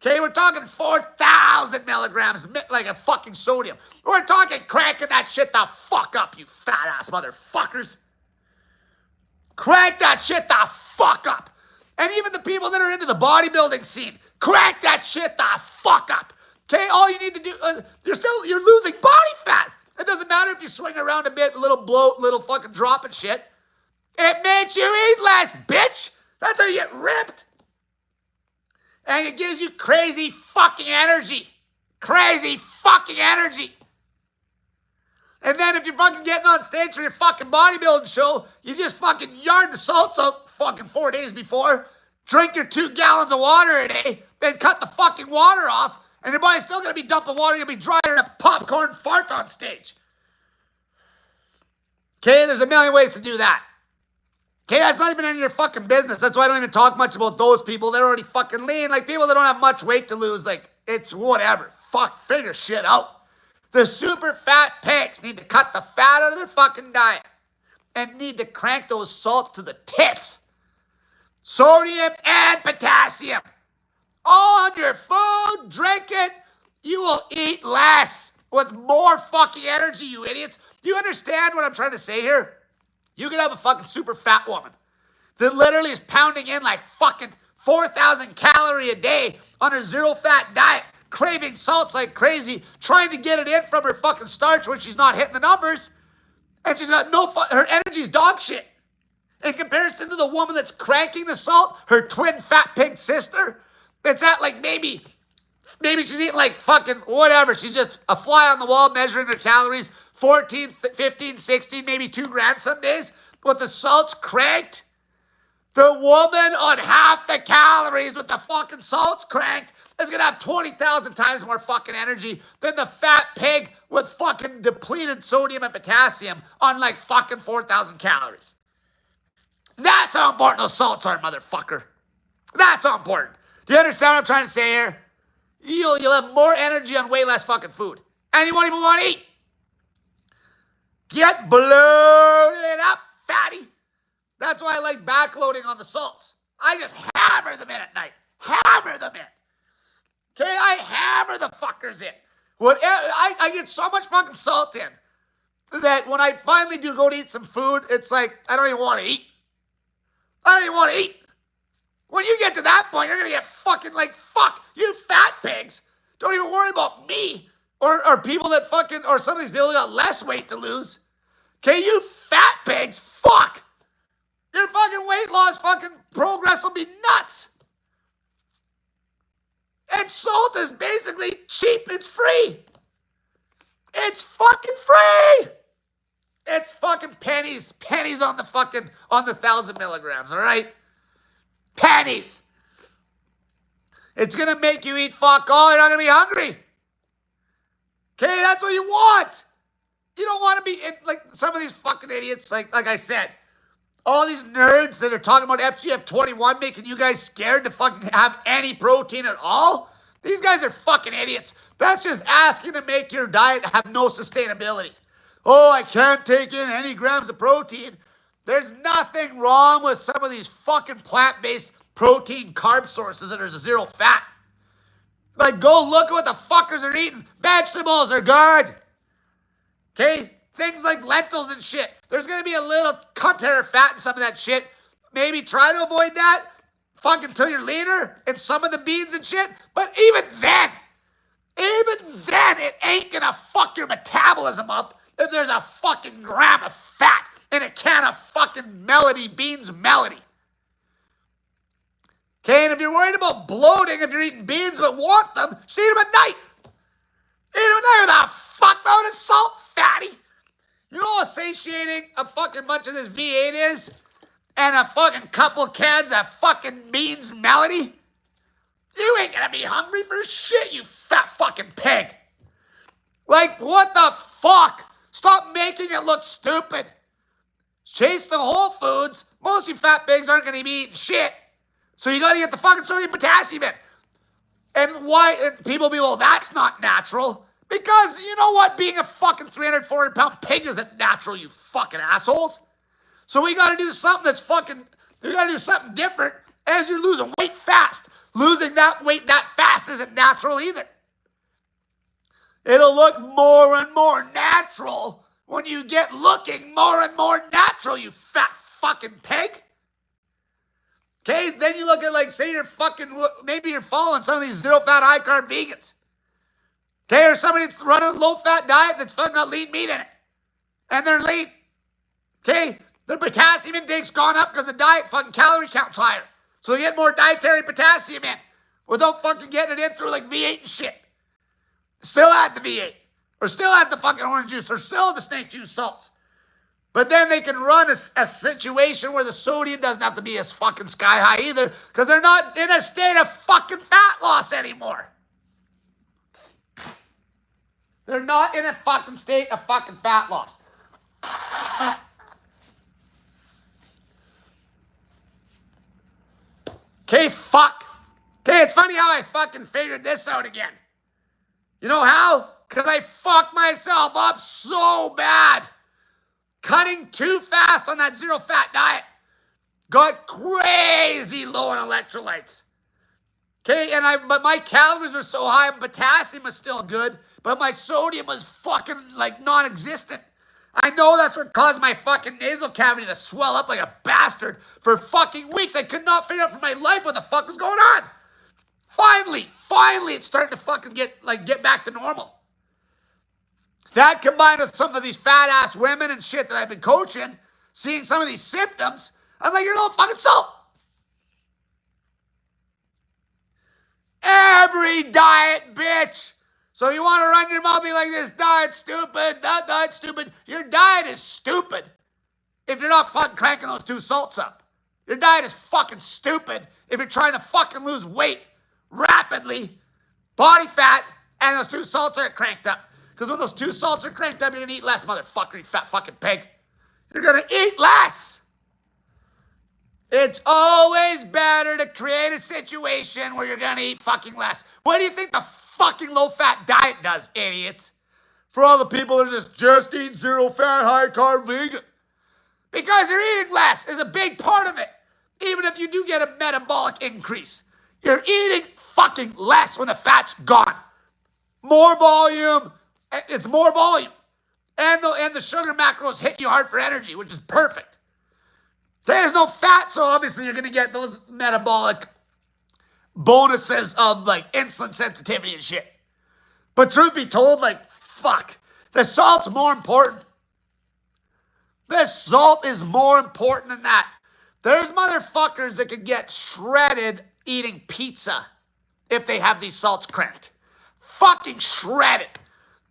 Okay, we're talking 4,000 milligrams, like a fucking sodium. We're talking cranking that shit the fuck up, you fat ass motherfuckers. Crank that shit the fuck up. And even the people that are into the bodybuilding scene, crank that shit the fuck up. Okay, all you need to do, you're losing body fat. It doesn't matter if you swing around a bit, a little bloat, little fucking drop and shit. It makes you eat less, bitch. That's how you get ripped. And it gives you crazy fucking energy. Crazy fucking energy. And then if you're fucking getting on stage for your fucking bodybuilding show, you just fucking yard the salts out fucking 4 days before, drink your 2 gallons of water a day, then cut the fucking water off, and your body's still going to be dumping water. You'll be drier than a popcorn fart on stage. Okay, there's a million ways to do that. Okay, that's not even any of your fucking business. That's why I don't even talk much about those people. They're already fucking lean. Like, people that don't have much weight to lose, like, it's whatever. Fuck, figure shit out. The super fat pigs need to cut the fat out of their fucking diet and need to crank those salts to the tits. Sodium and potassium. All on your food, drink it. You will eat less with more fucking energy, you idiots. Do you understand what I'm trying to say here? You could have a fucking super fat woman that literally is pounding in like fucking 4,000 calories a day on her zero fat diet, craving salts like crazy, trying to get it in from her fucking starch when she's not hitting the numbers. And she's got her energy's dog shit. In comparison to the woman that's cranking the salt, her twin fat pig sister, that's at like maybe she's eating like fucking whatever. She's just a fly on the wall measuring her calories, 14, 15, 16, maybe 2 grams some days. With the salts cranked, the woman on half the calories with the fucking salts cranked is going to have 20,000 times more fucking energy than the fat pig with fucking depleted sodium and potassium on like fucking 4,000 calories. That's how important those salts are, motherfucker. That's how important. Do you understand what I'm trying to say here? You'll have more energy on way less fucking food. And you won't even want to eat. Get bloated up, fatty. That's why I like backloading on the salts. I just hammer them in at night. Hammer them in. Okay, I hammer the fuckers in. I get so much fucking salt in that when I finally do go to eat some food, it's like I don't even want to eat. I don't even want to eat. When you get to that point, you're going to get fucking like, fuck, you fat pigs. Don't even worry about me or people that fucking, or some of these people who got less weight to lose. Okay, you fat pigs, fuck. Your fucking weight loss fucking progress will be nuts. And salt is basically cheap. It's free. It's fucking free. It's fucking pennies on the 1,000 milligrams, all right? Pennies. It's going to make you eat fuck all. You're not going to be hungry. Okay, that's what you want. You don't want to be like some of these fucking idiots, like I said. All these nerds that are talking about FGF21 making you guys scared to fucking have any protein at all. These guys are fucking idiots. That's just asking to make your diet have no sustainability. Oh, I can't take in any grams of protein. There's nothing wrong with some of these fucking plant-based protein carb sources that are zero fat. Like, go look at what the fuckers are eating. Vegetables are good. Okay? Things like lentils and shit. There's going to be a little cunt hair fat in some of that shit. Maybe try to avoid that. Fuck until you're leaner in some of the beans and shit. But even then, it ain't going to fuck your metabolism up if there's a fucking gram of fat in a can of fucking beans Melody. Okay, and if you're worried about bloating, if you're eating beans but want them, just eat them at night. Eat them at night with a fuckload of salt, fatty. You know how satiating a fucking bunch of this V8 is? And a fucking couple cans of fucking beans Melody? You ain't gonna be hungry for shit, you fat fucking pig. Like, what the fuck? Stop making it look stupid. Chase the Whole Foods. Most of you fat pigs aren't gonna be eating shit. So you gotta get the fucking sodium potassium in. And why? And people be, well, that's not natural. Because you know what? Being a fucking 340-pound pig isn't natural, you fucking assholes. So we gotta do something that's fucking, we gotta do something different as you're losing weight fast. Losing that weight that fast isn't natural either. It'll look more and more natural when you get looking more and more natural, you fat fucking pig. Okay, then you look at, like, say you're fucking, maybe you're following some of these zero-fat, high-carb vegans. Okay, or somebody that's running a low-fat diet that's fucking got lean meat in it. And they're lean. Okay, their potassium intake's gone up because the diet fucking calorie count's higher. So they get more dietary potassium in without fucking getting it in through, like, V8 and shit. Still at the V8. Or still at the fucking orange juice. Or still at the snake juice salts. But then they can run a situation where the sodium doesn't have to be as fucking sky high either, because they're not in a state of fucking fat loss anymore. They're not in a fucking state of fucking fat loss. Okay, fuck. Okay, it's funny how I fucking figured this out again. You know how? Because I fucked myself up so bad. Cutting too fast on that zero-fat diet. Got crazy low in electrolytes. Okay, but my calories were so high, and potassium was still good, but my sodium was fucking, like, non-existent. I know that's what caused my fucking nasal cavity to swell up like a bastard for fucking weeks. I could not figure out for my life what the fuck was going on. Finally, it's starting to fucking get back to normal. That combined with some of these fat-ass women and shit that I've been coaching, seeing some of these symptoms, I'm like, you're a little fucking salt. Every diet, bitch. So you want to run your mouth, be like, this diet's stupid, that diet's stupid. Your diet is stupid if you're not fucking cranking those two salts up. Your diet is fucking stupid if you're trying to fucking lose weight rapidly, body fat, and those two salts are cranked up. Because when those two salts are cranked up, you're going to eat less, motherfucker, you fat fucking pig. You're going to eat less. It's always better to create a situation where you're going to eat fucking less. What do you think the fucking low-fat diet does, idiots? For all the people that just eat zero-fat, high-carb vegan. Because you're eating less is a big part of it. Even if you do get a metabolic increase. You're eating fucking less when the fat's gone. More volume. It's more volume. And the sugar macros hit you hard for energy, which is perfect. There's no fat, so obviously you're going to get those metabolic bonuses of like insulin sensitivity and shit. But truth be told, like, fuck, the salt's more important. The salt is more important than that. There's motherfuckers that could get shredded eating pizza if they have these salts cranked. Fucking shredded.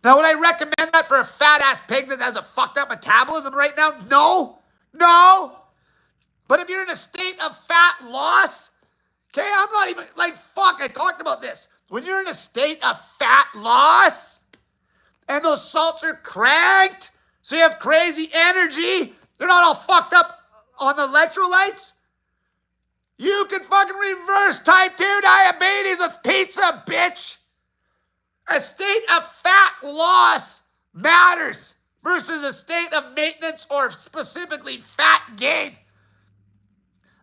Now, would I recommend that for a fat-ass pig that has a fucked up metabolism right now? No. No. But if you're in a state of fat loss, okay, I'm not even, like, fuck, I talked about this. When you're in a state of fat loss, and those salts are cranked, so you have crazy energy, they're not all fucked up on the electrolytes, you can fucking reverse type 2 diabetes with pizza, bitch. A state of fat loss matters versus a state of maintenance or specifically fat gain.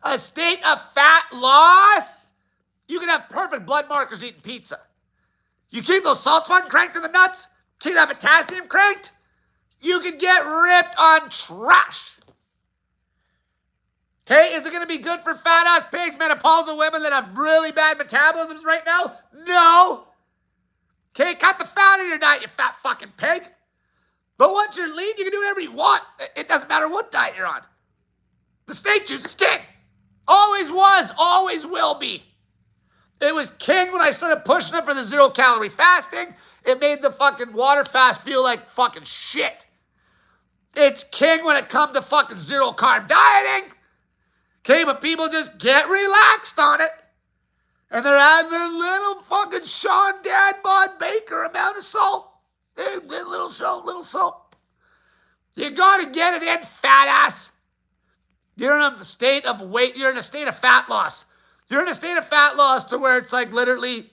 A state of fat loss, you can have perfect blood markers eating pizza. You keep those salts fucking cranked to the nuts, keep that potassium cranked, you can get ripped on trash. Okay, is it going to be good for fat-ass pigs, menopausal women that have really bad metabolisms right now? No. Okay, cut the fat in your diet, you fat fucking pig. But once you're lean, you can do whatever you want. It doesn't matter what diet you're on. The snake juice is king. Always was, always will be. It was king when I started pushing it for the 0-calorie fasting. It made the fucking water fast feel like fucking shit. It's king when it comes to fucking 0-carb dieting. Okay, but people just get relaxed on it. And they're adding their little fucking Sean Dad Bod Baker amount of salt. Hey, little salt, little salt. You gotta get it in, fat ass. You're in a state of weight, you're in a state of fat loss. You're in a state of fat loss to where it's like literally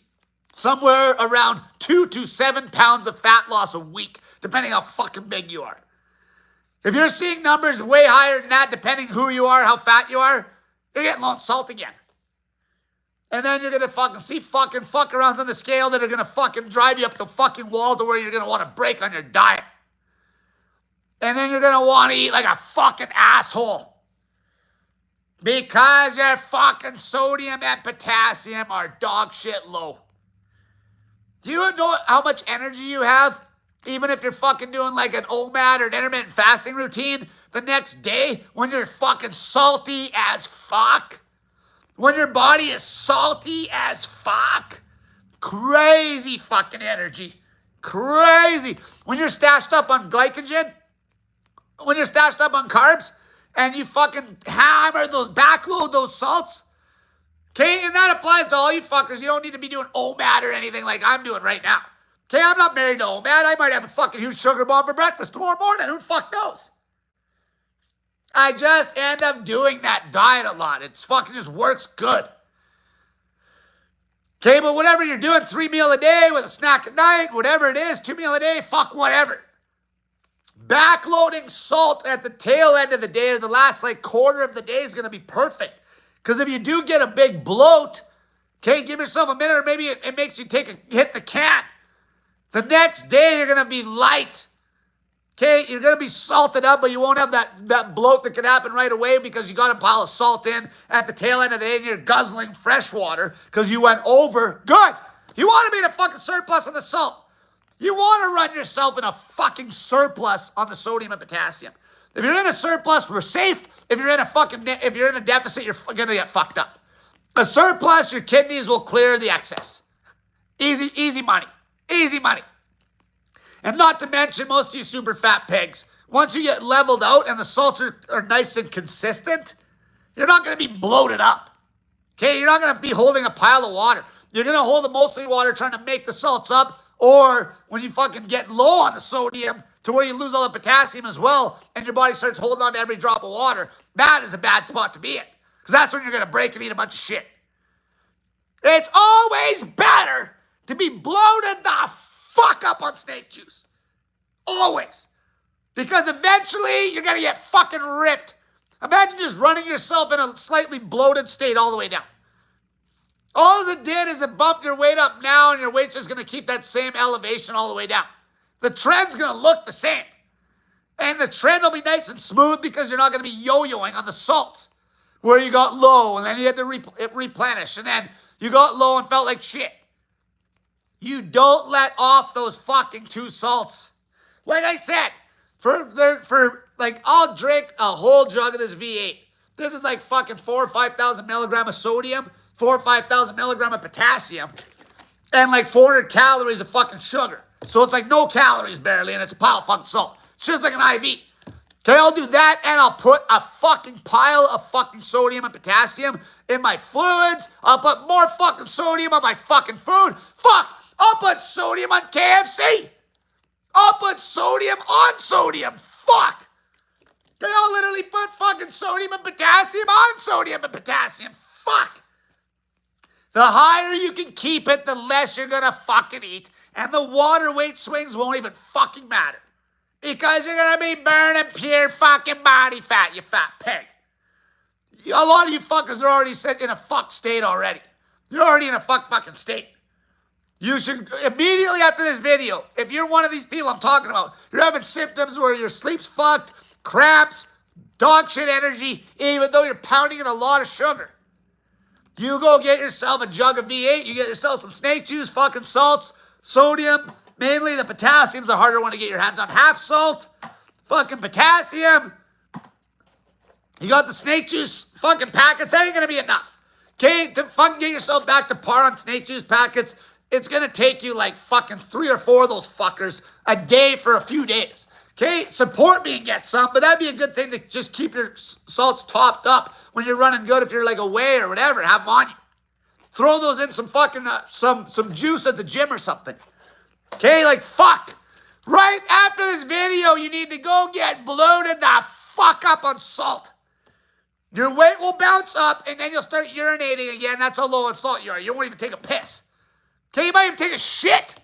somewhere around 2 to 7 pounds of fat loss a week, depending how fucking big you are. If you're seeing numbers way higher than that, depending who you are, how fat you are, you're getting low on salt again. And then you're going to fucking see fucking fuck arounds on the scale that are going to fucking drive you up the fucking wall to where you're going to want to break on your diet. And then you're going to want to eat like a fucking asshole. Because your fucking sodium and potassium are dog shit low. Do you know how much energy you have? Even if you're fucking doing like an OMAD or an intermittent fasting routine the next day when you're fucking salty as fuck. When your body is salty as fuck. Crazy fucking energy. Crazy. When you're stashed up on glycogen, when you're stashed up on carbs, and you fucking hammer those, backload those salts. Okay, and that applies to all you fuckers. You don't need to be doing OMAD or anything like I'm doing right now. Okay, I'm not married to OMAD. I might have a fucking huge sugar bomb for breakfast tomorrow morning. Who the fuck knows? I just end up doing that diet a lot. It's fucking just works good. Okay, but whatever you're doing, 3 meals a day with a snack at night, whatever it is, 2 meals a day, fuck whatever. Backloading salt at the tail end of the day or the last like quarter of the day is going to be perfect. Because if you do get a big bloat, okay, give yourself a minute or maybe it makes you hit the can. The next day you're going to be light. Okay, you're going to be salted up, but you won't have that bloat that can happen right away because you got a pile of salt in at the tail end of the day and you're guzzling fresh water because you went over. Good. You want to be in a fucking surplus on the salt. You want to run yourself in a fucking surplus on the sodium and potassium. If you're in a surplus, we're safe. If you're in a deficit, you're going to get fucked up. A surplus, your kidneys will clear the excess. Easy money. Easy money. And not to mention, most of you super fat pigs, once you get leveled out and the salts are nice and consistent, you're not going to be bloated up. Okay, you're not going to be holding a pile of water. You're going to hold the mostly water trying to make the salts up. Or when you fucking get low on the sodium to where you lose all the potassium as well and your body starts holding on to every drop of water, that is a bad spot to be in. Because that's when you're going to break and eat a bunch of shit. It's always better to be bloated the fuck up on snake juice. Always. Because eventually you're going to get fucking ripped. Imagine just running yourself in a slightly bloated state all the way down. All it did is it bumped your weight up now and your weight's just going to keep that same elevation all the way down. The trend's going to look the same. And the trend will be nice and smooth because you're not going to be yo-yoing on the salts where you got low and then you had to replenish and then you got low and felt like shit. You don't let off those fucking 2 salts. Like I said, I'll drink a whole jug of this V8. This is like fucking 4,000 or 5,000 milligrams of sodium, 4,000 or 5,000 milligrams of potassium, and like 400 calories of fucking sugar. So it's like no calories barely, and it's a pile of fucking salt. It's just like an IV. Okay, I'll do that, and I'll put a fucking pile of fucking sodium and potassium in my fluids. I'll put more fucking sodium on my fucking food. Fuck! I'll put sodium on KFC. I'll put sodium on sodium. Fuck! Okay, I'll literally put fucking sodium and potassium on sodium and potassium. Fuck! The higher you can keep it, the less you're gonna fucking eat. And the water weight swings won't even fucking matter. Because you're gonna be burning pure fucking body fat, you fat pig. A lot of you fuckers are already in a fuck state already. You're already in a fucking state. You should, immediately after this video, if you're one of these people I'm talking about, you're having symptoms where your sleep's fucked, cramps, dog shit energy, even though you're pounding in a lot of sugar. You go get yourself a jug of V8, you get yourself some snake juice, fucking salts, sodium, mainly the potassium's the harder one to get your hands on. Half salt, fucking potassium. You got the snake juice fucking packets, that ain't gonna be enough. Okay, to fucking get yourself back to par on snake juice packets, it's gonna take you like fucking 3 or 4 of those fuckers a day for a few days. Okay, support me and get some, but that'd be a good thing to just keep your salts topped up when you're running good. If you're like away or whatever, have them on you. Throw those in some fucking, some juice at the gym or something. Okay, like fuck. Right after this video, you need to go get bloated the fuck up on salt. Your weight will bounce up and then you'll start urinating again. That's how low on salt you are. You won't even take a piss. Okay, you might even take a shit.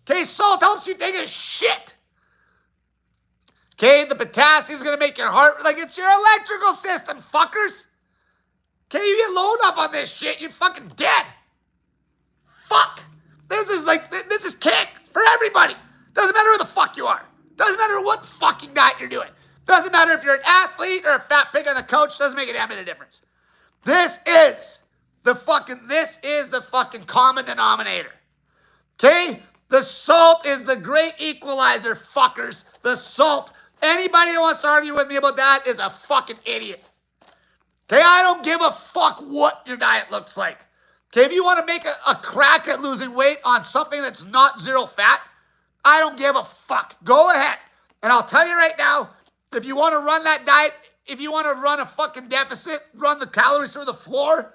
Okay, salt helps you take a shit. Okay, the potassium's gonna make your heart, like it's your electrical system, fuckers. Okay, you get low enough on this shit, you're fucking dead. Fuck. This is king for everybody. Doesn't matter who the fuck you are. Doesn't matter what fucking diet you're doing. Doesn't matter if you're an athlete or a fat pig on the couch, doesn't make a damn bit of difference. This is the fucking common denominator. Okay? The salt is the great equalizer, fuckers. The salt. Anybody that wants to argue with me about that is a fucking idiot. Okay, I don't give a fuck what your diet looks like. Okay, if you want to make a crack at losing weight on something that's not zero fat, I don't give a fuck. Go ahead. And I'll tell you right now, if you want to run that diet, if you want to run a fucking deficit, run the calories through the floor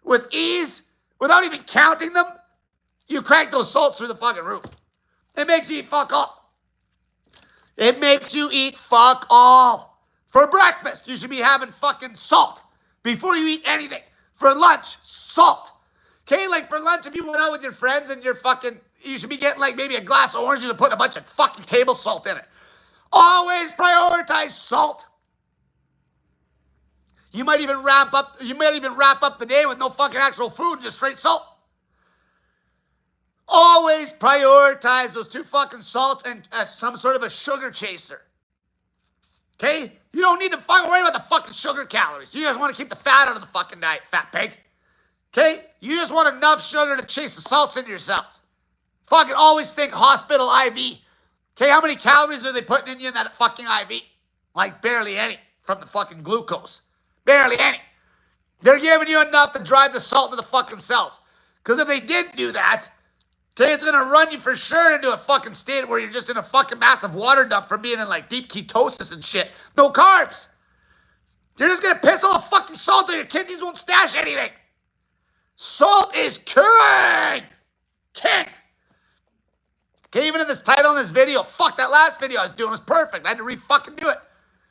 with ease, without even counting them, you crank those salts through the fucking roof. It makes you eat fuck all. It makes you eat fuck all. For breakfast, you should be having fucking salt before you eat anything. For lunch, salt. Okay, like for lunch, if you went out with your friends and you should be getting like maybe a glass of orange juice and putting a bunch of fucking table salt in it. Always prioritize salt. You might even wrap up the day with no fucking actual food, just straight salt. Always prioritize those 2 fucking salts and some sort of a sugar chaser. Okay? You don't need to fucking worry about the fucking sugar calories. You just want to keep the fat out of the fucking diet, fat pig. Okay? You just want enough sugar to chase the salts into your cells. Fucking always think hospital IV. Okay, how many calories are they putting in you in that fucking IV? Like barely any from the fucking glucose. Barely any. They're giving you enough to drive the salt to the fucking cells. Because if they didn't do that, okay, it's going to run you for sure into a fucking state where you're just in a fucking massive water dump from being in like deep ketosis and shit. No carbs. You're just going to piss all the fucking salt that your kidneys won't stash anything. Salt is king. King. Okay, even in this title in this video, fuck, that last video I was doing was perfect. I had to re-fucking do it.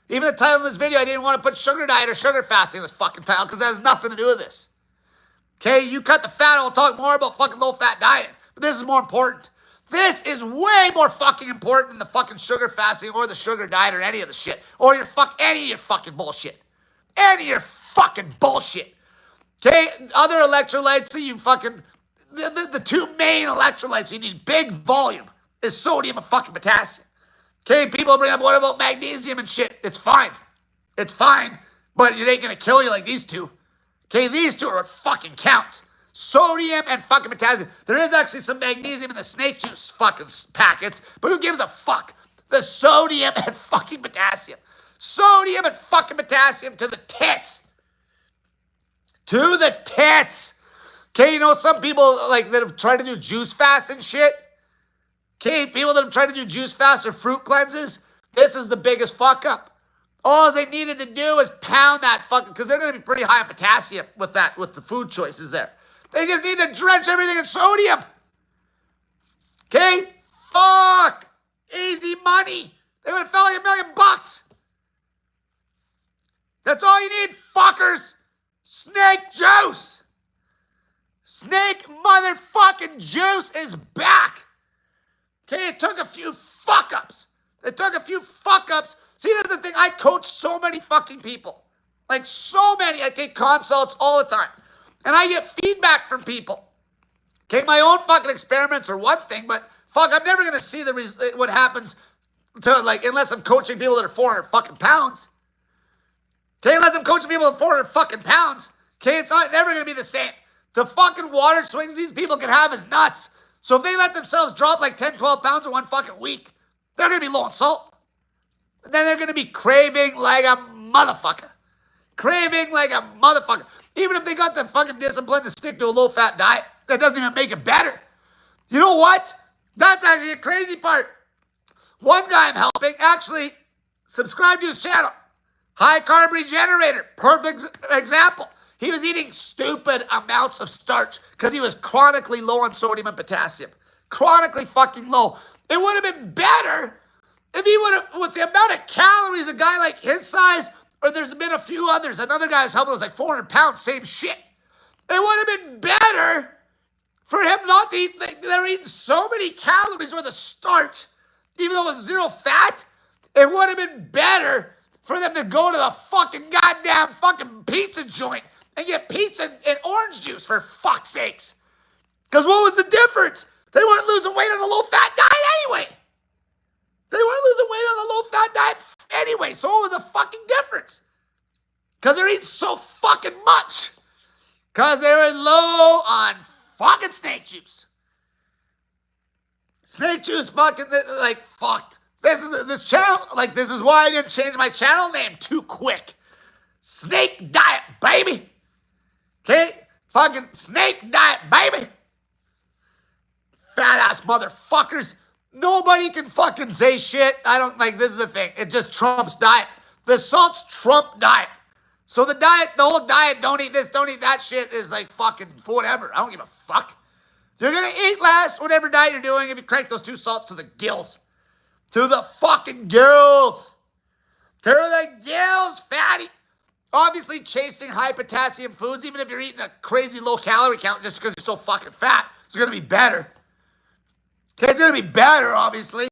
Even the title of this video, I didn't want to put sugar diet or sugar fasting in this fucking title because that has nothing to do with this. Okay, you cut the fat, I'll talk more about fucking low-fat dieting. But this is more important. This is way more fucking important than the fucking sugar fasting or the sugar diet or any of the shit. Or any of your fucking bullshit. Any of your fucking bullshit. Okay, other electrolytes that you fucking... The 2 main electrolytes you need big volume is sodium and fucking potassium. Okay, people bring up, what about magnesium and shit? It's fine. It's fine, but it ain't gonna kill you like these two. Okay, these two are what fucking counts. Sodium and fucking potassium. There is actually some magnesium in the snake juice fucking packets, but who gives a fuck? The sodium and fucking potassium. Sodium and fucking potassium to the tits. To the tits. Okay, you know some people like that have tried to do juice fasts and shit? Okay, people that have tried to do juice fasts or fruit cleanses, this is the biggest fuck up. All they needed to do is pound that fucking, because they're going to be pretty high on potassium with that, with the food choices there. They just need to drench everything in sodium. Okay? Fuck. Easy money. They would have felt like $1 million. That's all you need, fuckers. Snake juice. Snake motherfucking juice is back. Okay, it took a few fuck-ups. See, that's the thing. I coach so many fucking people. Like, so many. I take consults all the time. And I get feedback from people. Okay, my own fucking experiments are one thing, but fuck, I'm never going to see what happens to, like, unless I'm coaching people that are 400 fucking pounds. Okay, unless I'm coaching people that are 400 fucking pounds. Okay, it's never going to be the same. The fucking water swings these people can have is nuts. So if they let themselves drop like 10, 12 pounds in one fucking week, they're going to be low on salt. And then they're going to be craving like a motherfucker. Even if they got the fucking discipline to stick to a low-fat diet, that doesn't even make it better. You know what? That's actually a crazy part. One guy I'm helping, actually, subscribe to his channel. High Carb Regenerator. Perfect example. He was eating stupid amounts of starch because he was chronically low on sodium and potassium. Chronically fucking low. It would have been better if he would have, with the amount of calories a guy like his size, or there's been a few others. Another guy's helping was like 400 pounds, same shit. It would have been better for him not to eat. They're eating so many calories worth of starch, even though it was zero fat. It would have been better for them to go to the fucking goddamn fucking pizza joint and get pizza and orange juice, for fuck's sakes. Because what was the difference? They weren't losing weight on the low-fat diet anyway. So what was the fucking difference? Because they're eating so fucking much. Because they were low on fucking snake juice. Snake juice fucking, like, fuck. This channel, like, this is why I didn't change my channel name too quick. Snake diet, baby. Okay? Fucking snake diet, baby. Fat ass motherfuckers. Nobody can fucking say shit. I don't, like, this is the thing. It just trumps diet. The salt's Trump diet. So the whole diet, don't eat this, don't eat that shit is like fucking whatever. I don't give a fuck. You're gonna eat less, whatever diet you're doing, if you crank those 2 salts to the gills. To the fucking gills. To the gills, fatty. Obviously, chasing high potassium foods, even if you're eating a crazy low calorie count just because you're so fucking fat, it's going to be better. Okay, it's going to be better, obviously.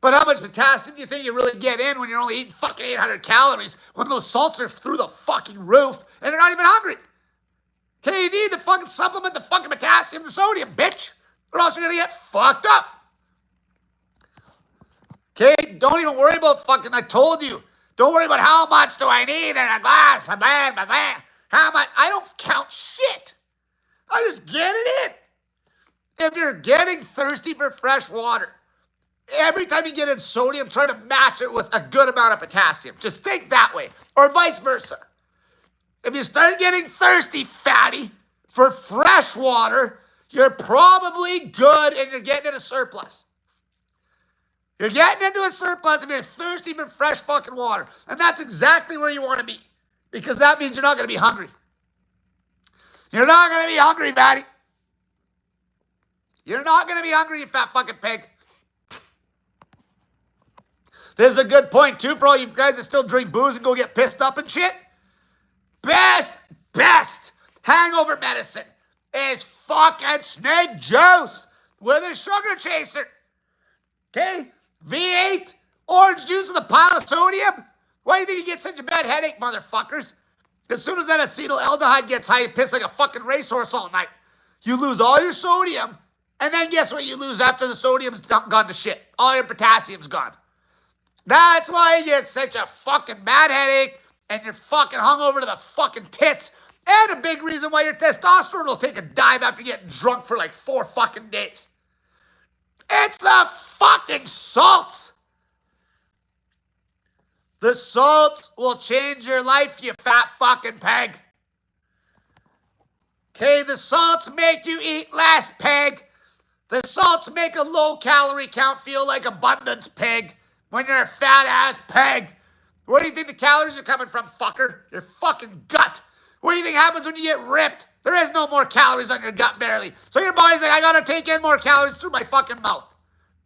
But how much potassium do you think you really get in when you're only eating fucking 800 calories when those salts are through the fucking roof and you're not even hungry? Okay, you need to fucking supplement the fucking potassium, the sodium, bitch. Or else you're going to get fucked up. Okay, don't even worry about fucking, I told you. Don't worry about how much do I need in a glass of blah. How much? I don't count shit. I just get it in. If you're getting thirsty for fresh water, every time you get in sodium, try to match it with a good amount of potassium. Just think that way. Or vice versa. If you start getting thirsty, fatty, for fresh water, you're probably good and you're getting in a surplus. You're getting into a surplus if you're thirsty for fresh fucking water. And that's exactly where you want to be. Because that means you're not going to be hungry. You're not going to be hungry, fatty. You're not going to be hungry, you fat fucking pig. This is a good point, too, for all you guys that still drink booze and go get pissed up and shit. Best hangover medicine is fucking snake juice with a sugar chaser. Okay? V8, orange juice with a pile of sodium. Why do you think you get such a bad headache, motherfuckers? As soon as that acetaldehyde gets high, you piss like a fucking racehorse all night. You lose all your sodium, and then guess what you lose after the sodium's gone to shit? All your potassium's gone. That's why you get such a fucking bad headache and you're fucking hungover to the fucking tits. And a big reason why your testosterone will take a dive after getting drunk for like 4 fucking days. It's the fucking salts. The salts will change your life, you fat fucking peg. Okay, the salts make you eat less, peg. The salts make a low calorie count feel like abundance, peg. When you're a fat ass peg. Where do you think the calories are coming from, fucker? Your fucking gut. What do you think happens when you get ripped? There is no more calories on your gut, barely. So your body's like, I gotta take in more calories through my fucking mouth.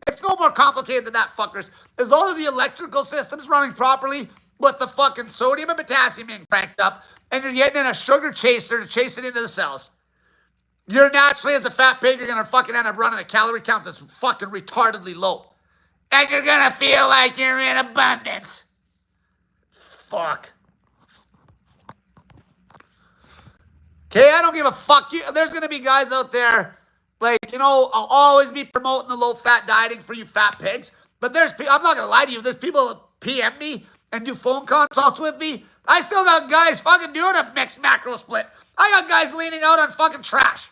It's no more complicated than that, fuckers. As long as the electrical system's running properly with the fucking sodium and potassium being cranked up, and you're getting in a sugar chaser to chase it into the cells, you're naturally, as a fat pig, you're gonna fucking end up running a calorie count that's fucking retardedly low. And you're gonna feel like you're in abundance. Fuck. Okay, I don't give a fuck. There's gonna be guys out there, like, I'll always be promoting the low-fat dieting for you fat pigs. But I'm not gonna lie to you, there's people that PM me and do phone consults with me. I still got guys fucking doing a mixed macro split. I got guys leaning out on fucking trash.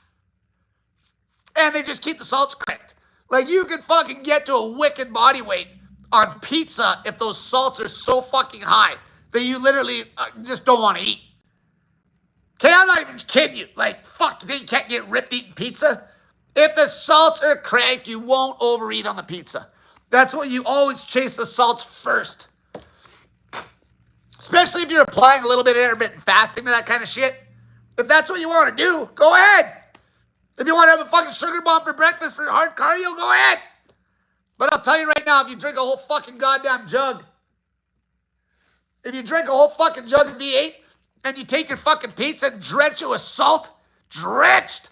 And they just keep the salts cranked. Like, you can fucking get to a wicked body weight on pizza if those salts are so fucking high that you literally just don't want to eat. Okay, I'm not even kidding you. Like, fuck, you think you can't get ripped eating pizza? If the salts are cranked, you won't overeat on the pizza. That's what you always chase the salts first. Especially if you're applying a little bit of intermittent fasting to that kind of shit. If that's what you want to do, go ahead. If you want to have a fucking sugar bomb for breakfast for hard cardio, go ahead. But I'll tell you right now, if you drink a whole fucking goddamn jug, if you drink a whole fucking jug of V8 and you take your fucking pizza and drench it with salt, drenched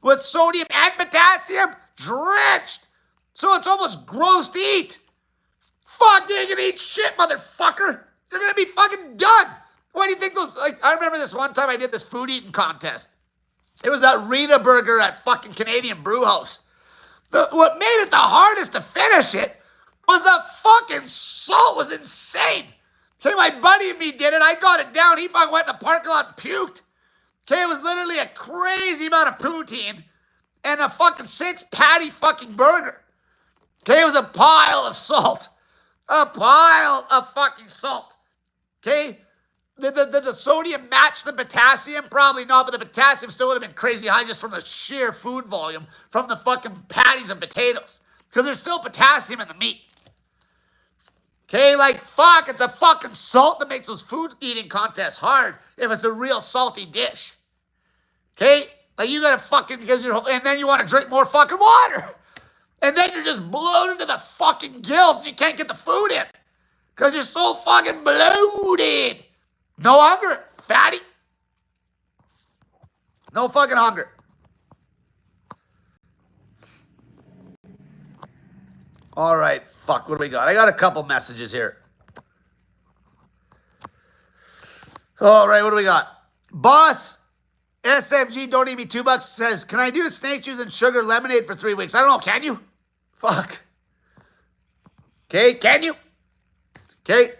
with sodium and potassium, drenched. So it's almost gross to eat. Fuck, you ain't gonna eat shit, motherfucker. You're gonna be fucking done. Why do you think those, like, I remember this one time I did this food eating contest. It was that Rita Burger at fucking Canadian Brew House. What made it the hardest to finish it was the fucking salt was insane. Okay, my buddy and me did it. I got it down. He fucking went in the parking lot and puked. Okay, it was literally a crazy amount of poutine and a fucking 6-patty fucking burger. Okay, it was a pile of salt. A pile of fucking salt. Okay? Did the sodium match the potassium? Probably not, but the potassium still would have been crazy high just from the sheer food volume from the fucking patties and potatoes. Because there's still potassium in the meat. Okay, like, fuck, it's a fucking salt that makes those food eating contests hard if it's a real salty dish. Okay? Like, you gotta fucking, and then you want to drink more fucking water. And then you're just bloated to the fucking gills and you can't get the food in. Because you're so fucking bloated. No hunger, fatty. No fucking hunger. All right, fuck, what do we got? I got a couple messages here. All right, what do we got? Boss SMG, don't eat me $2 says, can I do snake juice and sugar lemonade for 3 weeks? I don't know, can you? Fuck. Okay, can you? Okay,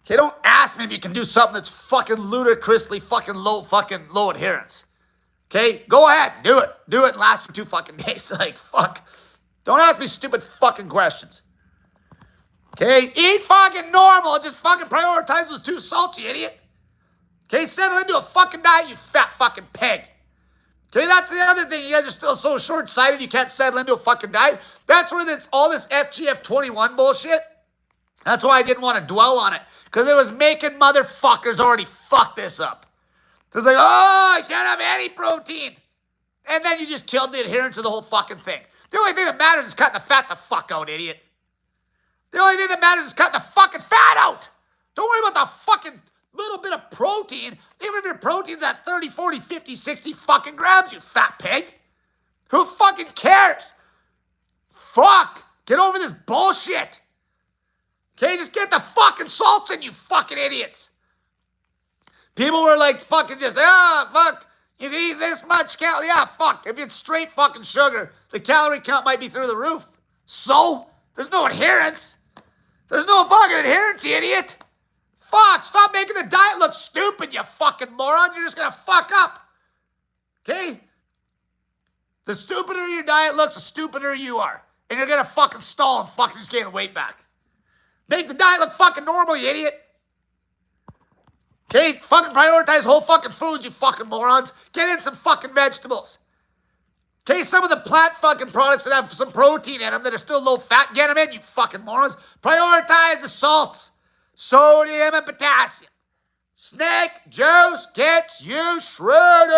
don't ask me if you can do something that's fucking ludicrously fucking low adherence. Okay, go ahead, do it. Do it and last for 2 fucking days. Like, fuck. Don't ask me stupid fucking questions. Okay, eat fucking normal. Just fucking prioritize those 2 salts, you idiot. Okay, settle into a fucking diet, you fat fucking pig. Okay, that's the other thing. You guys are still so short-sighted you can't settle into a fucking diet. That's where all this FGF21 bullshit. That's why I didn't want to dwell on it. Because it was making motherfuckers already fuck this up. It's like, oh, I can't have any protein. And then you just killed the adherence of the whole fucking thing. The only thing that matters is cutting the fat the fuck out, idiot. The only thing that matters is cutting the fucking fat out. Don't worry about the fucking little bit of protein. Even if your protein's at 30, 40, 50, 60 fucking grams, you fat pig. Who fucking cares? Fuck. Get over this bullshit. Okay, just get the fucking salts in, you fucking idiots. People were like fucking just, fuck, you can eat this much calorie. Yeah, fuck. If it's straight fucking sugar, the calorie count might be through the roof. So, There's no adherence. There's no fucking adherence, you idiot. Fuck, stop making the diet look stupid, you fucking moron. You're just gonna fuck up. Okay? The stupider your diet looks, the stupider you are. And you're gonna fucking stall and fucking just gain the weight back. Make the diet look fucking normal, you idiot. Okay? Fucking prioritize whole fucking foods, you fucking morons. Get in some fucking vegetables. Okay? Some of the plant fucking products that have some protein in them that are still low fat, get them in, you fucking morons. Prioritize the salts. Sodium and potassium. Snake juice gets you shredded.